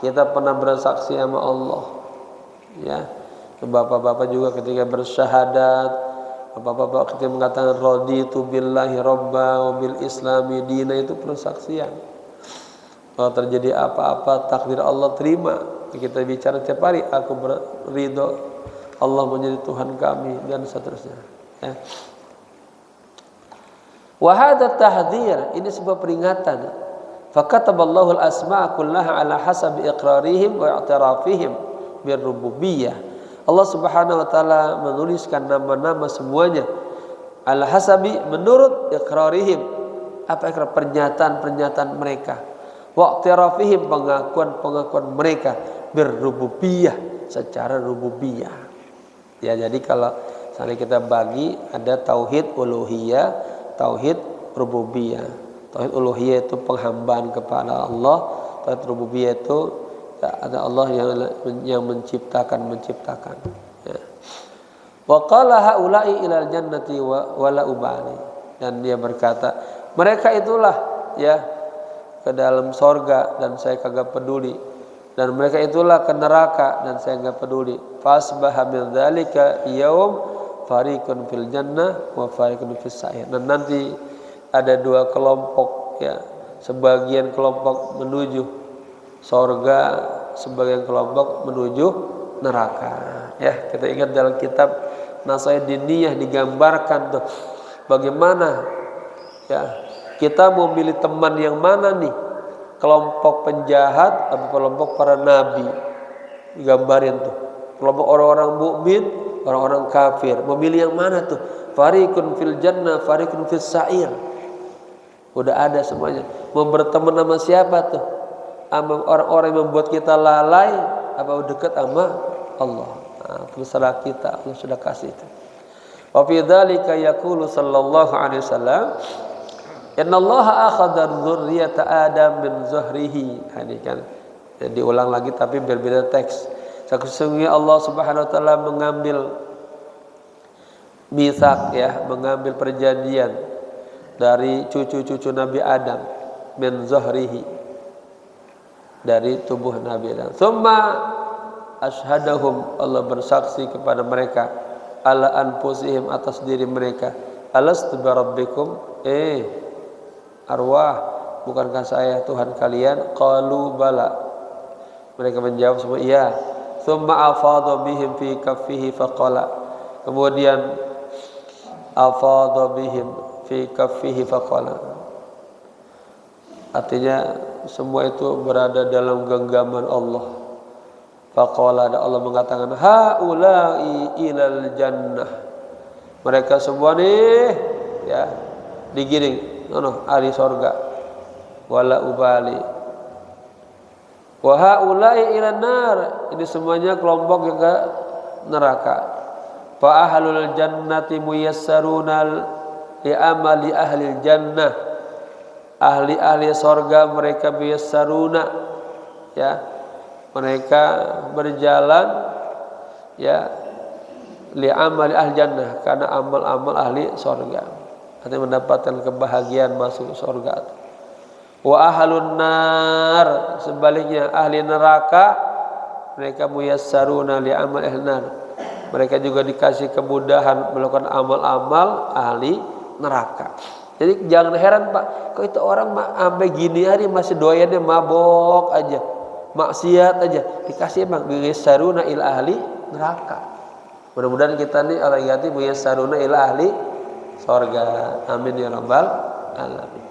Kita pernah bersaksi sama Allah, ya. Bapak-bapak juga ketika bersyahadat, bapak-bapak ketika mengatakan raditu billahi robba wa bil islami dina, itu persaksian. Kalau terjadi apa-apa, takdir Allah terima. Kita bicara tiap hari, aku beridho, Allah menjadi Tuhan kami, dan seterusnya, ya. Wa hadza tahdhir, ini sebuah peringatan. Fakataballahu al-asma'a kullaha ala hasabi iqrarihim wa i'tirafihim birrububiyyah. Allah Subhanahu wa taala menuliskan nama-nama semuanya ala hasabi, menurut iqrarihim, apa ikrar, pernyataan mereka, wa i'tirafihim, pengakuan mereka, birrububiyyah, secara rububiyah. Ya, jadi kalau misalnya kita bagi, ada tauhid uluhiyah, tauhid rububiyah. Tauhid uluhiyah itu penghambaan kepada Allah, tauhid rububiyah itu ada Allah yang menciptakan, ya. Wa qala haula'i ilal jannati wa la ubali, dan dia berkata, mereka itulah, ya, ke dalam sorga dan saya kagak peduli, dan mereka itulah ke neraka dan saya enggak peduli. Fasbaha min dzalika yaum fariqun fil jannah wa fariqun fis sa'ir. Dan nanti ada dua kelompok ya, sebagian kelompok menuju surga, sebagian kelompok menuju neraka. Ya, kita ingat dalam kitab Nasihat Diniyah digambarkan tuh bagaimana ya kita mau milih teman yang mana nih, kelompok penjahat atau kelompok para nabi. Digambarin tuh kelompok orang-orang mukmin, orang-orang kafir. Memilih yang mana tuh? Fariqun fil jannah, fariqun fis sa'ir. Udah ada semuanya. Mau berteman sama siapa tuh? Sama orang-orang yang membuat kita lalai apa dekat sama Allah. Nah, terserah kita, Allah sudah kasih itu. Wa fi dzalika yaqulu sallallahu alaihi wasallam, innallaha akhadha dzurriyyata Adam min zuhrihi. Ini kan diulang lagi tapi berbeda teks. Sesungguhnya Allah Subhanahu wa taala mengambil mitsak ya, mengambil perjanjian dari cucu-cucu Nabi Adam, min zuhrihi, dari tubuh Nabi Adam. Tsumma ashhadahum, Allah bersaksi kepada mereka, ala anfusihim, atas diri mereka, alastu bi rabbikum, arwah, bukankah saya Tuhan kalian? Qalu bala, mereka menjawab semua iya. Tsumma afadha bihim fi kaffihi faqala, kemudian afadha bihim fi kaffihi faqala, artinya semua itu berada dalam genggaman Allah. Faqala, Allah mengatakan, haula'i ilal jannah, mereka semua nih ya digiring ahli surga, wala ubali. Wa haula'i ilan nar, ini semuanya kelompok yang ke neraka. Fa ahlul jannati muyassaruna li amali ahli jannah, ahli-ahli surga mereka muyassaruna ya, mereka berjalan ya li amali ahli jannah, karena amal-amal ahli surga, artinya mendapatkan kebahagiaan masuk surga. Wa ahlun nar, sebaliknya ahli neraka mereka muyassaruna li amal ahli nar, mereka juga dikasih kemudahan melakukan amal-amal ahli neraka. Jadi jangan heran Pak, kok itu orang sampai gini hari masih doyannya mabok aja, maksiat aja, dikasih emang muyassaruna ila ahli neraka. Mudah-mudahan kita nih orang yati muyassaruna ila ahli surga. Amin ya rabbal alamin.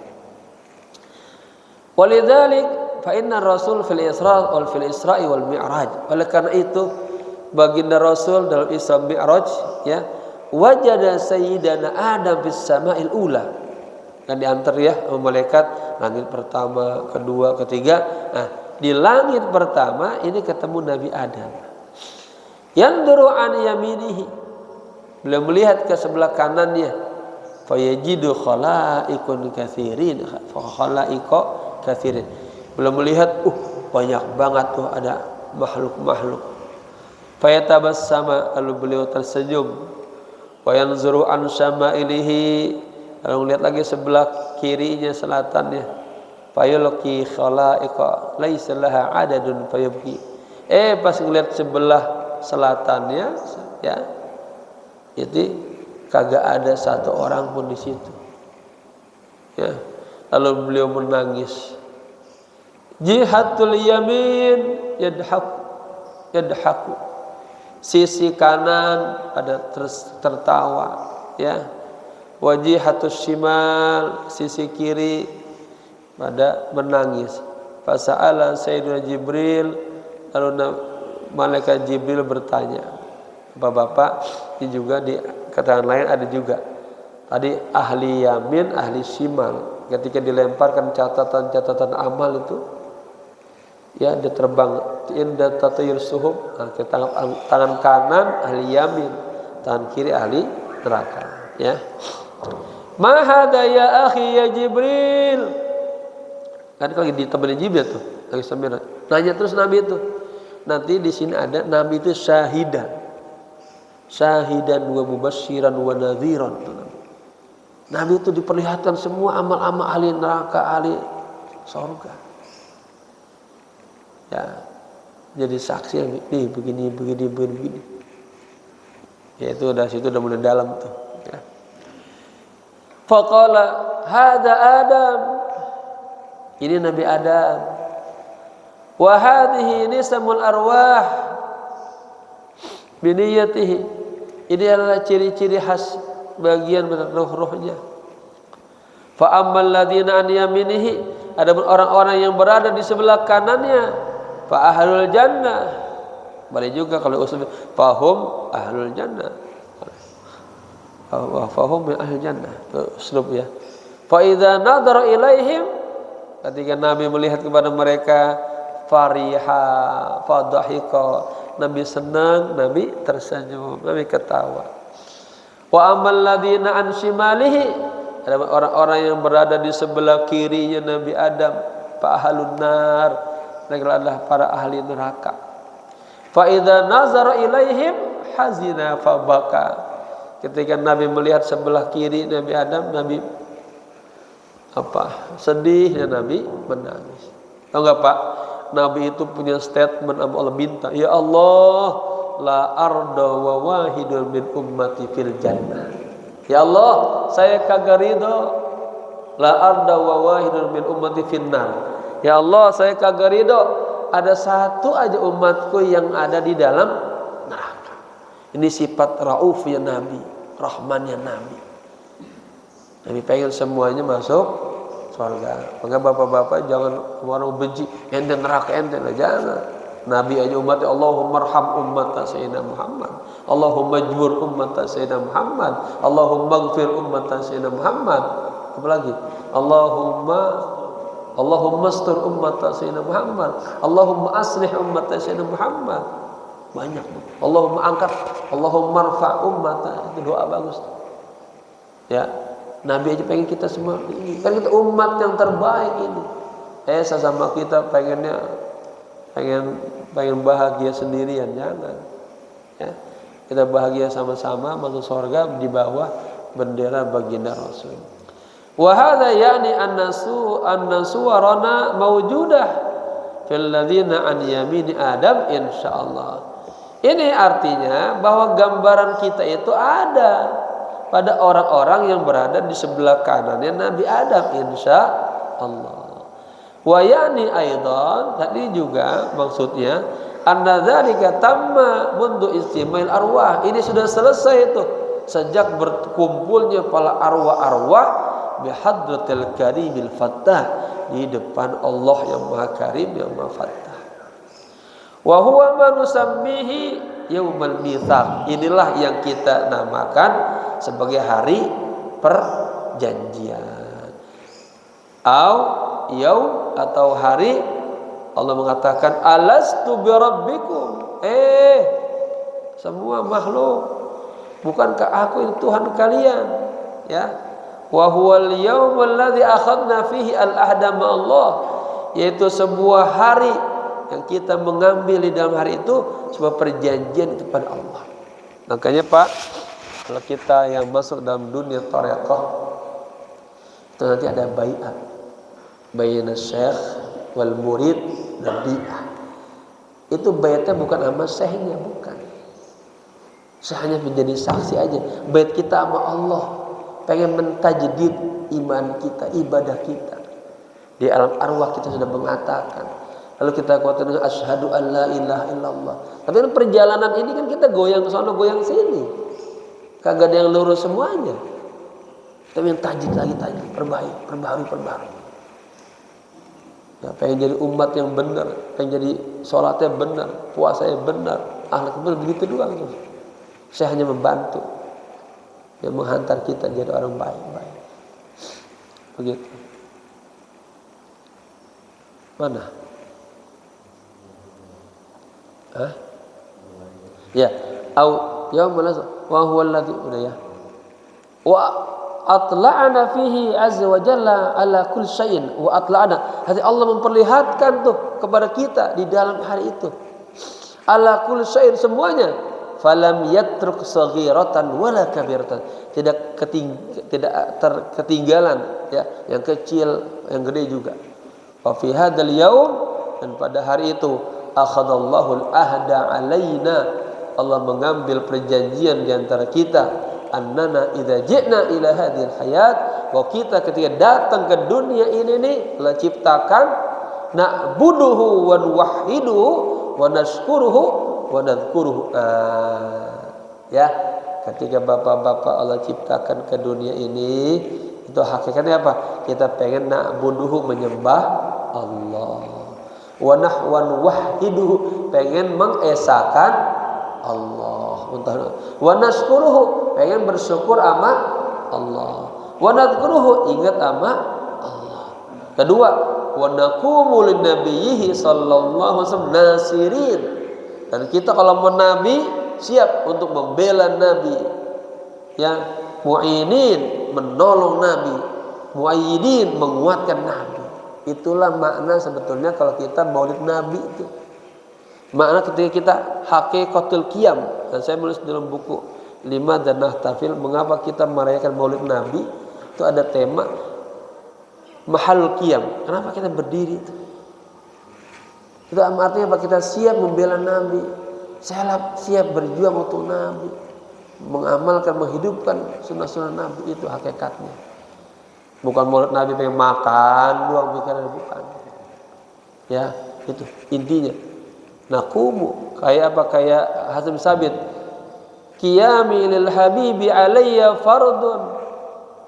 Walidzalik fa inna Rasul fil Isra wal fil Isra'i wal Mi'raj. Oleh karena itu baginda Rasul dalam Isra Mi'raj ya, wajada sayyidana Adam fis sama'il ula, kan diantar ya sama malaikat langit pertama, kedua, ketiga. Nah, di langit pertama ini ketemu Nabi Adam. Yanduru an yaminihi, beliau melihat ke sebelah kanannya, fayajidu khalaiqun katsirin, khalaiqa katsirin, beliau melihat banyak banget tuh ada makhluk-makhluk. Fayatabassama, lalu beliau tersenyum. Wa yanzuru an syama'ilihi, lalu melihat lagi sebelah kirinya, selatannya. Fayulqi khalaiqa laisa laha adadun fayubqi. Pas ngelihat sebelah selatannya ya, itu kagak ada satu orang pun di situ. Ya. Lalu beliau menangis. Jihatul yamin yadhaku, sisi kanan ada tertawa ya. Wajihatus shimal, sisi kiri pada menangis. Fasa'ala Sayyidina Jibril, lalu malaikat Jibril bertanya, Bapak-bapak, ini juga di keterangan lain ada juga. Tadi ahli yamin, ahli shimal, ketika dilemparkan catatan-catatan amal itu ya, dia terbang inda tatayur suhub, ke tangan kanan ahli yamin, tangan kiri ahli neraka ya. Ma hada ya akhi ya Jibril, kan kalau ditemani Jibril tuh lagi sambil nanya terus Nabi itu. Nanti di sini ada Nabi itu syahidan wa mubasyiran wa nadhiran. Nabi itu diperlihatkan semua amal-amal ahli neraka, ahli surga. Ya, jadi saksi yang begini. Yaitu dari situ udah mulai dalam tuh. Ya. Faqala hadza Adam. Ini Nabi Adam. Wa hadhihi nisamul arwah biniyatihi. Ini adalah ciri-ciri khas bagian roh-rohnya. Fa ammal ladzina an yaminihi, adapun orang-orang yang berada di sebelah kanannya, fa ahlul jannah. Boleh juga kalau usul fahum ahlul jannah. Fahum min ahlul jannah. Uslub ya. Fa idza nadhara ilaihim, ketika Nabi melihat kepada mereka, fariha fadhahika, Nabi senang, Nabi tersenyum, Nabi ketawa. Wa amal ladzina an shimalihi, ada orang-orang yang berada di sebelah kirinya Nabi Adam, fa ahlun nar, mereka adalah para ahli neraka. Fa idza nazara ilaihim hazina fabaka, ketika Nabi melihat sebelah kiri Nabi Adam, Nabi sedihnya Nabi menangis. Tahu enggak Pak? Nabi itu punya statement Allah minta, ya Allah, la arda wa wahidun min ummati fil jannah. Ya Allah, saya kagak ridho. La arda wa wahidun min ummati finnar. Ya Allah, saya kagak ridho ada satu aja umatku yang ada di dalam neraka. Ini sifat rauf ya Nabi, rahman ya Nabi. Nabi pengen semuanya masuk surga. Maka bapak-bapak jangan orang benci, ente neraka ente lah, jangan. Nabi aja umatnya Allahumma arham ummata sayyidina Muhammad, Allahumma jbur ummata sayyidina Muhammad, Allahumma ighfir ummata sayyidina Muhammad. Apalagi Allahumma astur ummata sayyidina Muhammad, Allahumma aslih ummata sayyidina Muhammad. Banyak. Allahumma angkat, Allahumma rfa' ummata. Itu doa bagus. Ya, Nabi aja pengen kita semua ini. Kan kita umat yang terbaik ini. Sesama kita pengen bahagia sendirian, jangan. Ya. Kita bahagia sama-sama masuk surga di bawah bendera baginda Rasul. Wa hadza yani an-nasu warana mawjudah fil ladzina an yamini Adam insyaallah. Ini artinya bahwa gambaran kita itu ada pada orang-orang yang berada di sebelah kanannya Nabi Adam insyaallah. Wa yani aidan, tadi juga maksudnya anna dzalika tamma mundu istimail arwah. Ini sudah selesai itu sejak berkumpulnya para arwah-arwah bihadratil karimil fattah, di depan Allah yang Maha Karim yang Maha Fattah. Wa huwa ma nusammihi yaumal mitsaq. Inilah yang kita namakan sebagai hari perjanjian. Atau hari Allah mengatakan alastu bi rabbikum. Semua makhluk, bukankah aku ini Tuhan kalian? Ya. Wa huwal yaumul ladzi akhadna fihi al-ahda ma'allah, yaitu sebuah hari yang kita mengambil di dalam hari itu sebuah perjanjian kepada Allah. Makanya Pak, kalau kita yang masuk dalam dunia thariqah itu nanti ada bai'ah bayna syekh wal murid dan bi'ah. Itu baiatnya bukan sama syekhnya, bukan. Saya hanya menjadi saksi aja. Bait kita sama Allah, pengen mentajdid iman kita, ibadah kita. Di alam arwah kita sudah mengatakan. Lalu kita kuatkan dengan asyhadu an la ilaha illallah. Tapi kan perjalanan ini kan kita goyang ke sana, goyang sini. Kagak ada yang lurus semuanya. Kita yang tajdid lagi, perbaharui. Ya, pengen jadi umat yang benar, pengen jadi sholatnya benar, puasanya benar, akhlak benar, begitu doang. Saya hanya membantu yang menghantar kita jadi orang baik-baik. Begitu. Mana? Ya, au yaumul wa huwa alladhi udah ya. Wa atla'ana fihi azza wa jalla ala kulli syai'in wa atla'ana. Hati Allah memperlihatkan tuh kepada kita di dalam hari itu. Ala kulli syai'in, semuanya. Falam yatruk saghiratan wala kabiratan. Tidak ketinggalan ya, yang kecil, yang gede juga. Wa fi hadzal yaum, dan pada hari itu akhadallahu al-ahda alaina, Allah mengambil perjanjian di antara kita, annana idza ji'na ila hadhil hayat, bahwa kita ketika datang ke dunia ini nih Allah ciptakan, na'buduhu wa nuwahhiduhu wa nashkuruhu wa nadhkuruhu. Ya, ketika bapak-bapak Allah ciptakan ke dunia ini, itu hakikatnya apa? Kita pengen na'buduhu, menyembah Allah. Wa nuwahhiduhu, pengen mengesakan Allah. Wa nashkuruhu, pengen bersyukur sama Allah. Wa nadhkuruhu, ingat sama Allah. Kedua, wa naqumu lin nabiyhi sallallahu alaihi wasallam nasirin. Dan kita kalau mau nabi siap untuk membela nabi, ya, mu'inin, menolong nabi, mu'ayyidin, menguatkan nabi. Itulah makna sebetulnya kalau kita maulid nabi itu. Makna ketika kita hakikatul qiyam, dan saya menulis dalam buku 5 dan Nahtafil mengapa kita merayakan maulid nabi, itu ada tema mahal qiyam. Kenapa kita berdiri itu? Itu artinya apa? Kita siap membela nabi, saya siap berjuang untuk nabi, mengamalkan, menghidupkan sunnah-sunnah nabi. Itu hakikatnya. Bukan maulid nabi pengen makan doang, bukan. Ya, itu intinya. Naqumu, kayak apa? Kayak Hasan Sabit, qiyami lil habibi alayya fardun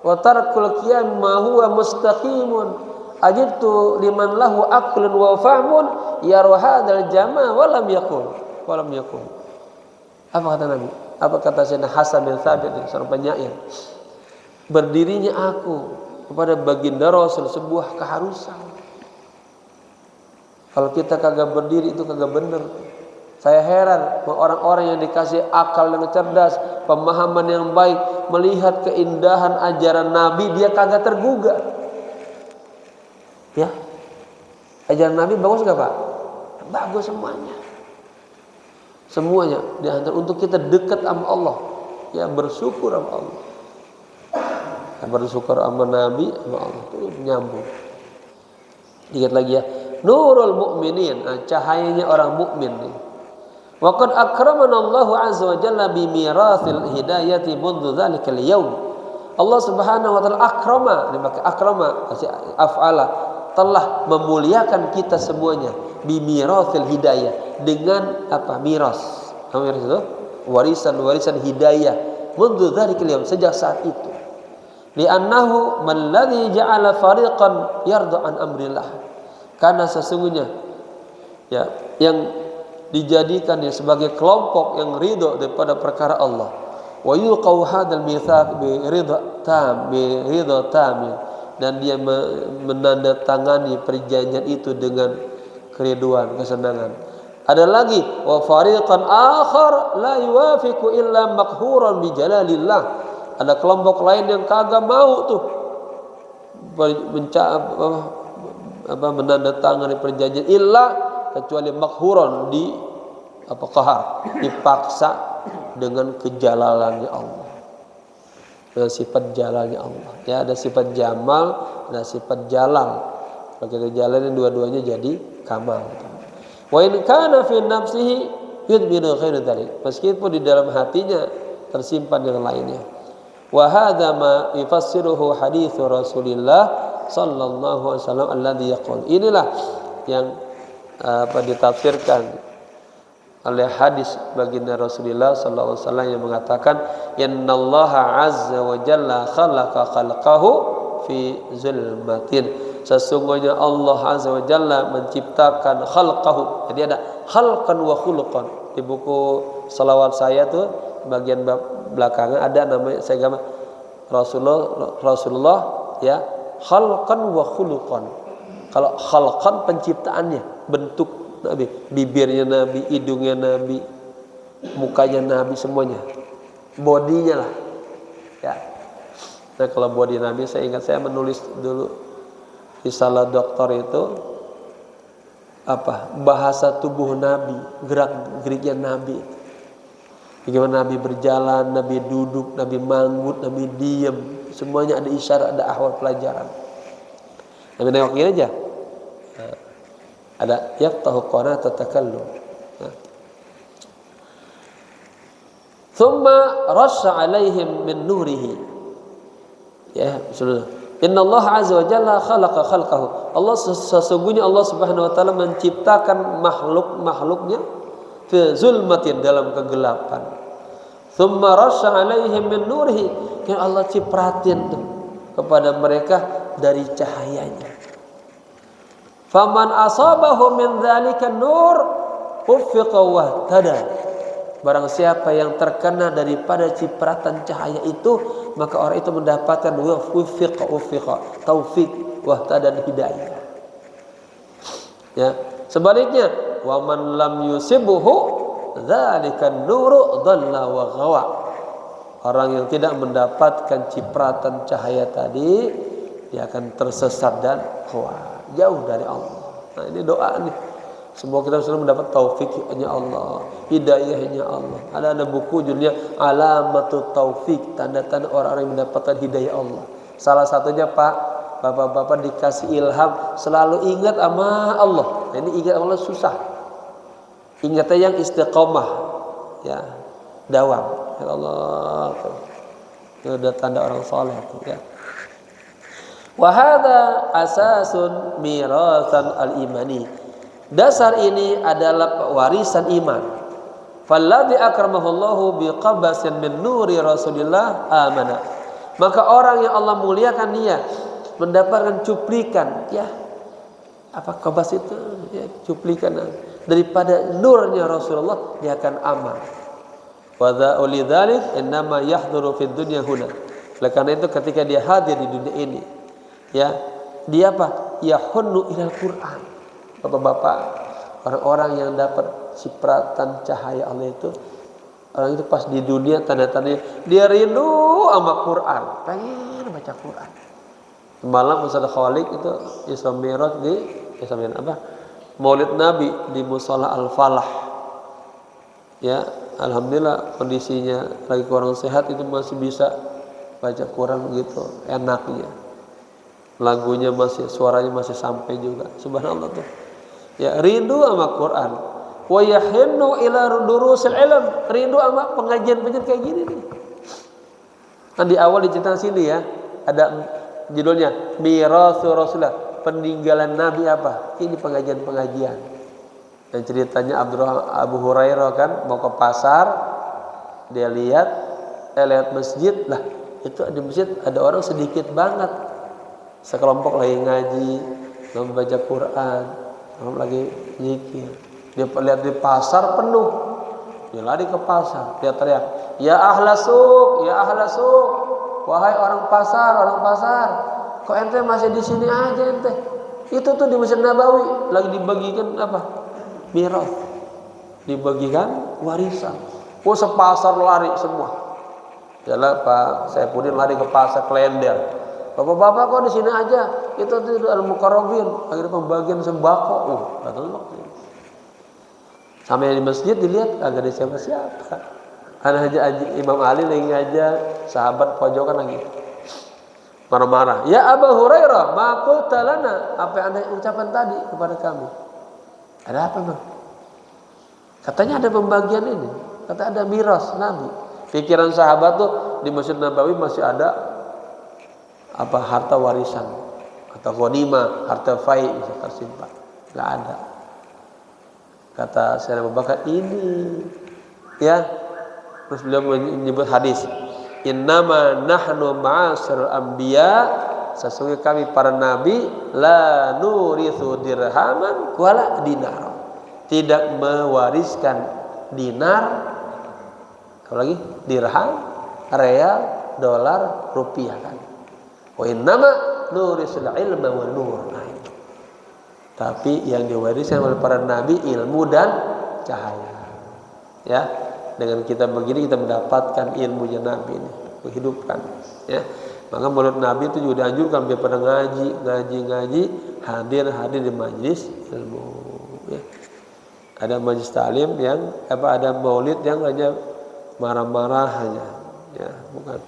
wa tarkul qiyam ma huwa mustaqimun. Ajibtu liman lahu aqlun wa fahmun yaru hadzal jama' wa lam yaqul. Apa kata Nabi? Apa kata Sayyidina Hasan bin Thabit, seorang penyair? Berdirinya aku kepada baginda Rasul sebuah keharusan. Kalau kita kagak berdiri itu kagak bener. Saya heran orang-orang yang dikasih akal yang cerdas, pemahaman yang baik, melihat keindahan ajaran Nabi, dia kagak tergugah. Ya, ajaran Nabi bagus gak Pak? Bagus semuanya diantar untuk kita dekat sama Allah, ya, bersyukur sama Allah, ya, bersyukur sama Nabi, sama Allah itu nyambung. Ingat lagi ya, nurul mu'minin, cahayanya orang mukmin nih. Wa qad akramana Allah azza wa jalla bi mirathil hidayati mundu dzalikal yaum. Allah Subhanahu wa taala akrama af'ala, telah memuliakan kita semuanya bimirathil hidayah, dengan apa? Miras. Apa miras itu? Warisan hidayah. Mundu dzalikal yaum, sejak saat itu. Li'annahu man ladzi ja'ala fariqan yardu an amrillah. Karena sesungguhnya, ya, yang dijadikan sebagai kelompok yang ridho daripada perkara Allah. Wa yuqau hadzal mitsaq bi ridha tam, dan dia menandatangani perjanjian itu dengan keriduan, kesenangan. Ada lagi, wa fariqan akhar la yuwafiqu illa maqhuran bi jalalillah. Ada kelompok lain yang kagak mau tuh menandatangani perjanjian illa kecuali makhuran, di qahar, dipaksa dengan kejalalannya Allah, dengan sifat jalalnya Allah. Ya, ada sifat jamal, ada sifat jalal. Kalau kita jalanin dua-duanya jadi kamal. Wa in kana fi nafsihi yudbiru khairu dzalik, meskipun di dalam hatinya tersimpan yang lainnya. Wa hadza ma yufassiruhu hadits Rasulillah sallallahu alaihi wasallam alladhi yaqul. Inilah yang ditafsirkan oleh hadis baginda Rasulullah sallallahu alaihi wasallam yang mengatakan, innallaha azza wa jalla khalaqa khalqahu fi zulmatin. Sesungguhnya Allah azza wa jalla menciptakan khalqahu. Jadi ada khalqan wa khuluqan. Di buku salawat saya tuh bagian belakangan ada namanya, saya gambar Rasulullah ya, khalqan wa khuluqan. Kalau khalqan penciptaannya, bentuk Nabi, bibirnya Nabi, hidungnya Nabi, mukanya Nabi, semuanya, bodinya lah, ya. Nah, kalau body Nabi, saya ingat saya menulis dulu risalah doktor itu apa? Bahasa tubuh Nabi, gerak-geriknya Nabi. Bagaimana Nabi berjalan, Nabi duduk, Nabi manggut, Nabi diam, semuanya ada isyarat, ada ahwal pelajaran. Nabi nengok gini aja. Ada yaftahu qanata takallum. Thumma rasya alaihim min nurihi. Ya, Bismillah. Inna Allah azza wa jalla khalaqa khalqahu. Allah sesungguhnya Allah Subhanahu wa taala menciptakan makhluk-makhluknya fi zulmatin, dalam kegelapan. Thumma rasya alaihim min nurihi. Yang Allah cipratin tuh kepada mereka dari cahayanya. Faman asabahu min dzalika nur uffiqa wahtada. Barang siapa yang terkena daripada cipratan cahaya itu, maka orang itu mendapatkan wuffiqa taufik wahtada, dan hidayah. Ya, sebaliknya wa man lam yusibhu dzalika nuru dhalla wa ghawa. Orang yang tidak mendapatkan cipratan cahaya tadi, dia akan tersesat dan ghawa, jauh dari Allah. Nah, ini doa nih. Semoga kita selalu mendapat taufiknya Allah, hidayahnya Allah. Ada buku judulnya Alamatut Taufik, tanda-tanda orang-orang yang mendapatkan hidayah Allah. Salah satunya Pak, bapak-bapak dikasih ilham selalu ingat sama Allah. Nah, ini ingat Allah susah. Ingatnya yang istiqomah, ya, dawam. Ya Allah, itu udah tanda orang saleh ya. Wa hadza asasun mirasan al-imani. Dasar ini adalah warisan iman. Falladzi akramahullahu biqabasin min nuri Rasulillah amana. Maka orang yang Allah muliakan dia mendapatkan cuplikan, ya. Apa qabas itu? Ya, cuplikan daripada nurnya Rasulullah, dia akan aman. Wa dza'uli dzalik innama yahduru fid dunya huna. Oleh karena itu ketika dia hadir di dunia ini, ya, dia apa? Yahunnu ilal Qur'an. Bapak-bapak, orang-orang yang dapat cipratan cahaya Allah itu, orang itu pas di dunia tanda-tandanya dia rindu sama Quran, pengen baca Quran. Malam Ustaz Khalik itu Isra Mi'raj di Maulid Nabi di Mushola Al-Falah. Ya, alhamdulillah kondisinya lagi kurang sehat, itu masih bisa baca Quran gitu enaknya. Lagunya masih, suaranya masih sampai juga. Subhanallah tuh. Ya, rindu sama Quran. Wa yahinnu ila durusil ilm, rindu sama pengajian-pengajian kayak gini nih. Kan di awal diceritakan sini ya, ada judulnya Mirasul Rasulullah, peninggalan Nabi apa? Ini pengajian-pengajian. Yang ceritanya Abu Hurairah kan mau ke pasar, dia lihat masjid lah. Itu di masjid ada orang sedikit banget. Sekelompok lagi ngaji, membaca Quran, lagi zikir. Dia lihat di pasar penuh, dia lari ke pasar, dia teriak, ya ahlasuk, ya ahlasuk, wahai orang pasar, kok ente masih di sini aja ente? Itu tuh di Masjid Nabawi lagi dibagikan apa? Miras, dibagikan warisan. Oh, sepasar lari semua. Jalan Pak Saifuddin lari ke pasar Klender. Bapak-bapak kok di sini aja? Itu Al-Muqarrabin, akhirnya pembagian sembako. Sampai di masjid dilihat agak ada siapa-siapa. Hanya Imam Ali lagi ngajar, sahabat pojokan lagi marah-marah. Ya Abu Hurairah, ma qulta lana, apa yang Anda ucapkan tadi kepada kami? Ada apa, Bang? Katanya ada pembagian ini. Kata ada miras Nabi. Pikiran sahabat tuh di Masjid Nabawi masih ada apa harta warisan atau ghanimah, harta fai bisa tersimpan. Enggak ada. Kata Sayyidina Abu Bakar, ini ya. Terus beliau menyebut hadis, innama nahnu ma'asyiral anbiya, sesungguhnya kami para nabi la nurithu dirhaman wala dinar, tidak mewariskan dinar, apalagi dirham, real, dolar, rupiah kan. Wa innama nurisul ilma wa nur. Nah, itu. Tapi yang diwariskan oleh para nabi ilmu dan cahaya. Ya, dengan kita begini kita mendapatkan ilmunya Nabi ini, menghidupkan. Ya, maka menurut Nabi itu juga dianjurkan biar pada ngaji, hadir di majlis ilmu. Ya. Ada majlis talim yang ada maulid yang hanya marah-marah hanya, ya, bukan.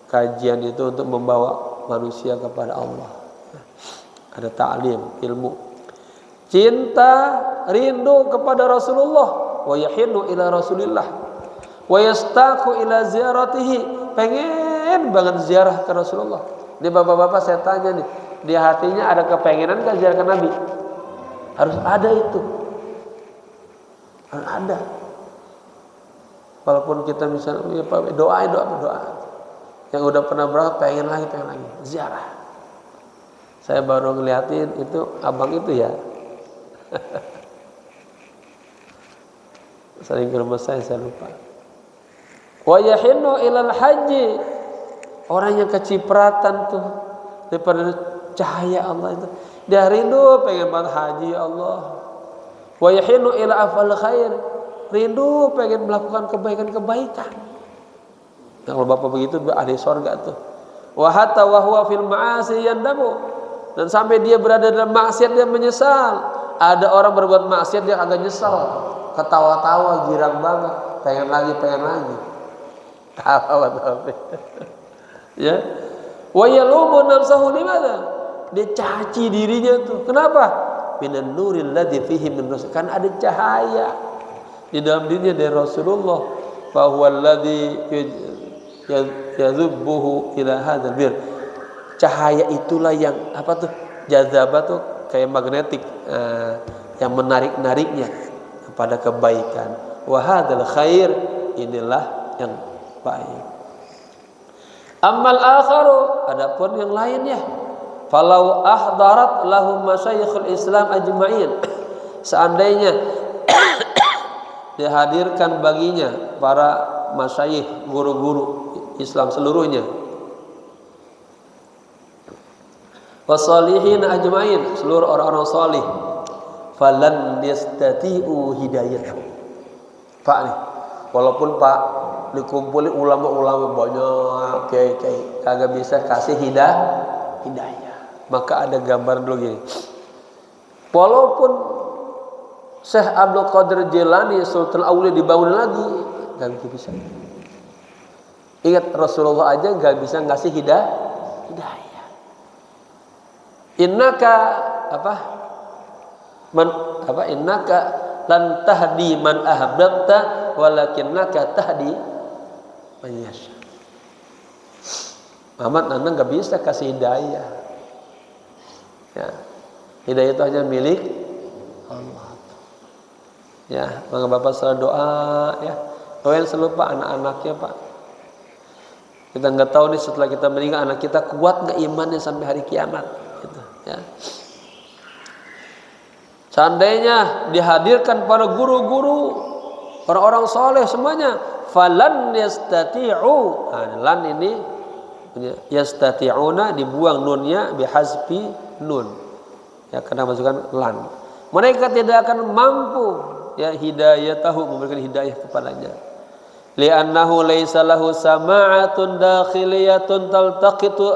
Kajian itu untuk membawa manusia kepada Allah. Ada ta'lim, ilmu. Cinta, rindu kepada Rasulullah. Wa yahinnu ila Rasulillah. wa yastaqu ila ziyaratihi, pengen banget ziarah ke Rasulullah. Ini bapak-bapak saya tanya nih, di hatinya ada kepengenan ke ziarah ke Nabi? Harus ada itu. Harus ada. Walaupun kita misalnya doa. Yang udah pernah berapa pengen lagi ziarah. Saya baru ngeliatin itu abang itu ya. Sering ke rumah saya lupa. Wa yahinnu ilal haji, orang yang kecipratan tuh daripada cahaya Allah itu, dia rindu pengen banget haji ya Allah. Wa yahinnu ila afal khair, rindu pengen melakukan kebaikan. Nah, kalau bapak begitu ahli surga tuh. Wa hatta wa huwa fil ma'asi yandamu, dan sampai dia berada dalam maksiat dia menyesal. Ada orang berbuat maksiat dia agak nyesal, ketawa-tawa girang banget, pengen lagi. Tawa tapi. Ya. Wa yalumu nafsahu limadha? Dia caci dirinya tuh. Kenapa? Minan nuril ladzi fihi min rasul. Kan ada cahaya di dalam dirinya dari Rasulullah. Fa huwa alladzi yazubbuhu ila hadzal bir. Cahaya itulah yang apa tuh? Jazabah tuh kayak magnetik, yang menarik-nariknya kepada kebaikan. Wa hadzal khair, inilah yang baik. Ammal akharu, adapun yang lainnya, falau ahdarat lahum masyayikhul Islam ajma'in, seandainya dihadirkan baginya para masyayikh, guru-guru Islam seluruhnya, wasalihin ajma'in, seluruh orang-orang salih, falan yastati'u hidayatahu. Pak nih, walaupun Pak dikumpulin ulama-ulama banyak, kiai-kiai, kagak bisa kasih hidayah. Maka ada gambar dulu gini. Walaupun Syekh Abdul Qadir Jilani Sultan Aulia dibangun lagi, gak bisa. Ingat Rasulullah aja gak bisa ngasih hidayah. Innaka innaka lan tahdi man ahbabta walakinnaka tahdi man yasha. Muhammad anda nggak bisa kasih hidayah. Ya, hidayah itu hanya milik Allah. Ya, maka Bapak selalu doa ya. Doain selalu Pak anak-anaknya Pak. Kita nggak tahu nih setelah kita meninggal anak kita kuat nggak imannya sampai hari kiamat. Gitu, ya. Seandainya dihadirkan para guru-guru, orang-orang soleh semuanya, falan yastati'u. Lan ini yastati'una dibuang nunnya bihazfi nun. Ya, karena masukkan lan. Mereka tidak akan mampu ya hidayatahu, memberikan hidayah kepadanya. Li'annahu laisa lahu sama'atun dakhiliyatun taltaqitu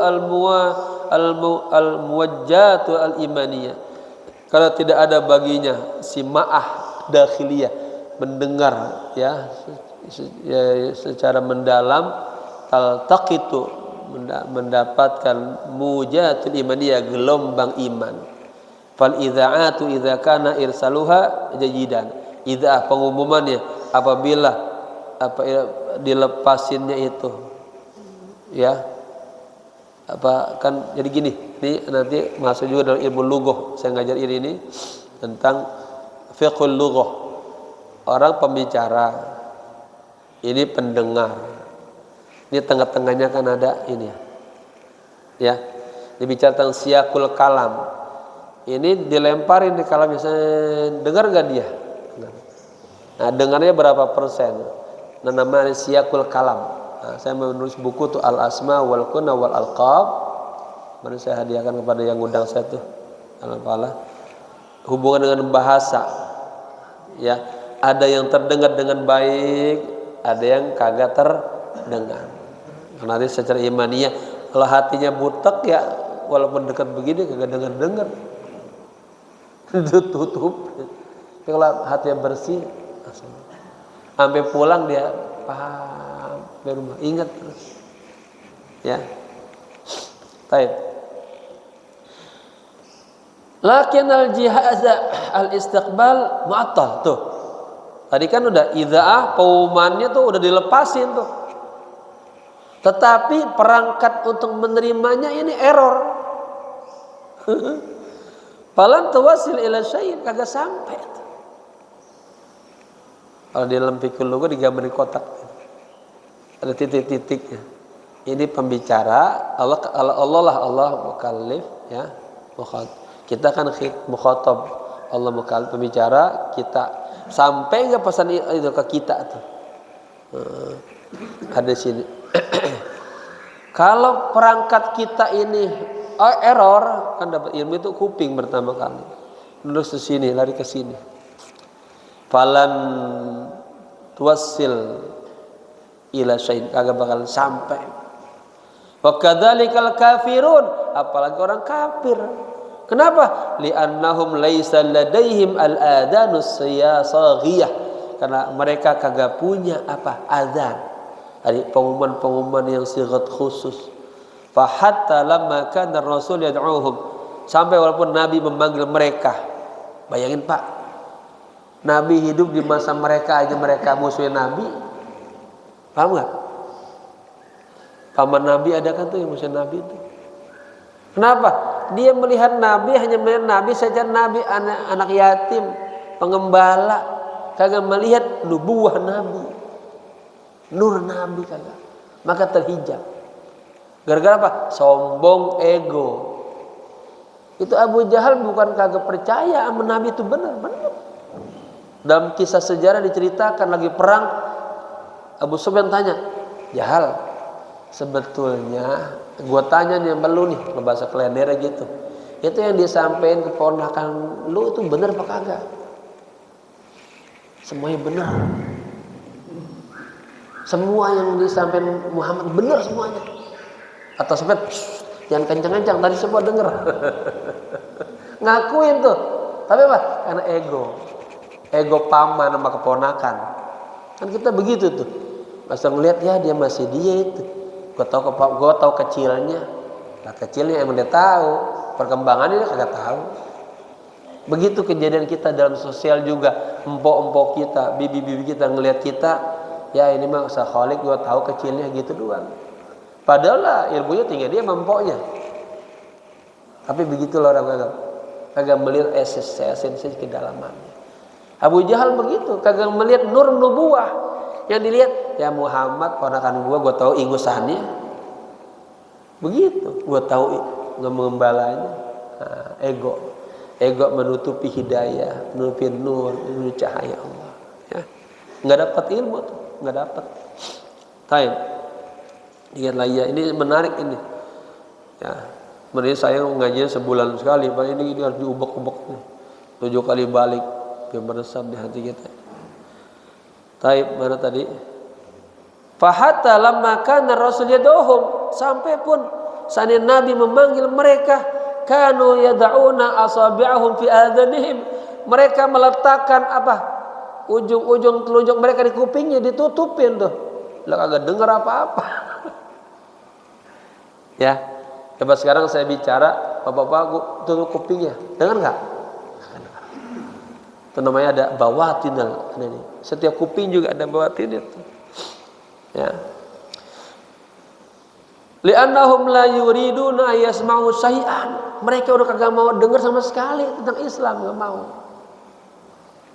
al-muwajjatu al-imaniyah. Kalau tidak ada baginya sima'ah dakhiliyah, mendengar ya secara mendalam, taltaqitu mendapatkan mujatul imaniyah, gelombang iman. Fal idza'atu idza kana irsaluha jayidan. Idza pengumumannya apabila dilepasinnya itu ya kan jadi gini, ini nanti masuk juga dalam ilmu lughah. Saya ngajar ini tentang fiqhul lughah. Orang pembicara, ini pendengar. Ini tengah-tengahnya kan ada ini ya. Dibicara tentang siyakul kalam. Ini dilemparin di kalam, misalnya dengar gak dia? Nah, dengarnya berapa persen? Nah, namanya siyakul kalam. Nah, saya menulis buku tuh Al-Asma wal Kuna wal Alqab. Mari saya hadiahkan kepada yang ngundang saya tuh. Alhamdulillah. Hubungan dengan bahasa. Ya, ada yang terdengar dengan baik, ada yang kagak terdengar. Karena nanti secara imaniyah, kalau hatinya butek ya, walaupun dekat begini kagak dengar. Tutup. Tapi kalau hatinya bersih, sampai pulang dia paham dari rumah, ingat terus. Ya. Baik. Lakin al-jihaz al-istiqbal mu'attal tuh. Tadi kan udah idzaah pengumumannya tuh udah dilepasin tuh. Tetapi perangkat untuk menerimanya ini error. Falan tuwasil ila syai'in, kagak sampai. Kalau di dalam fikih lughah digambarin kotak. Ada titik-titiknya. Ini pembicara, Allah mukallif ya. Kita kan mukhatab. Allah mukallif pembicara, kita sampai enggak pesan itu ke kita tuh. Ada sini. Kalau perangkat kita ini error, kan dapat ilmu itu kuping pertama kali. Lurus ke sini, lari ke sini. Falan tuwassil ila syai'in, kagak bakalan sampai. Wa kadzalikal kafirun, apalagi orang kafir. Kenapa? Li'annahum laisa ladaihim al-adanus siyasaghiyah, karena mereka kagak punya apa? Azan. Ada pengumuman-pengumuman yang sighat khusus. Fa hatta lamma kana Rasul yad'uhum, sampai walaupun Nabi memanggil mereka. Bayangin Pak, Nabi hidup di masa mereka aja mereka musuhin Nabi. Paham nggak? Paman Nabi ada kan tuh yang musuhin Nabi itu. Kenapa? Dia melihat Nabi hanya melihat Nabi saja, Nabi anak yatim, pengembala, kagak melihat nubuah Nabi, nur Nabi kagak. Maka terhijab. Gara-gara apa? Sombong, ego. Itu Abu Jahal bukan kagak percaya sama Nabi itu benar. Dalam kisah sejarah diceritakan lagi perang, Abu Sufyan tanya, Jahal, sebetulnya gua tanya nih sama lu nih, bahasa kelendernya gitu, itu yang disampaikan keponakan lu itu benar apa kagak? Semuanya benar. Semua yang disampaikan Muhammad benar semuanya. Atau Sufyan, jangan kencang-kencang, tadi semua dengar. Ngakuin tuh. Tapi apa? Karena ego paman sama keponakan. Kan kita begitu tuh. Masa ngelihat ya dia masih dia itu. Gua tahu kecilnya. Nah kecilnya emang dia tahu, perkembangannya dia kagak tahu. Begitu kejadian kita dalam sosial juga. Empok-empok kita, bibi-bibi kita ngelihat kita, ya ini mah sahalik, gua tahu kecilnya gitu doang. Padahal lah ilmunya tinggal dia mempoknya. Tapi begitulah orang kagak melihat esensi kedalamannya. Abu Jahal begitu, kagak melihat nur nubuah. Yang dilihat ya Muhammad ponakan gua tahu ingusannya. Begitu, gua tahu mengembalanya. Nah, ego menutupi hidayah, menutupi nur, menutupi cahaya Allah. Ya, nggak dapat ilmu tuh, nggak dapat. Taib. Ingatlah ya, ini menarik ini. Ya, menurut saya ngajinya sebulan sekali, Pak ini harus diubek-ubek nih. 7 kali balik. Yang meresap di hati kita. Taib mana tadi? Fahatta lamma kana Rasul yad'uhum, sampai pun saat Nabi memanggil mereka, kanu yad'una asabi'ahum fi adhanihim, mereka meletakkan apa? Ujung-ujung telunjuk mereka di kupingnya, ditutupin tuh. Lah kagak dengar apa-apa. Ya. Coba sekarang saya bicara, Bapak-bapak tutup kupingnya. Dengar enggak? Itu namanya ada bawatinal. Setiap kuping juga ada bawatin itu. Ya. Li'annahum la yuriduna yasma'u syai'an. Mereka udah kagak mau dengar sama sekali tentang Islam, enggak mau.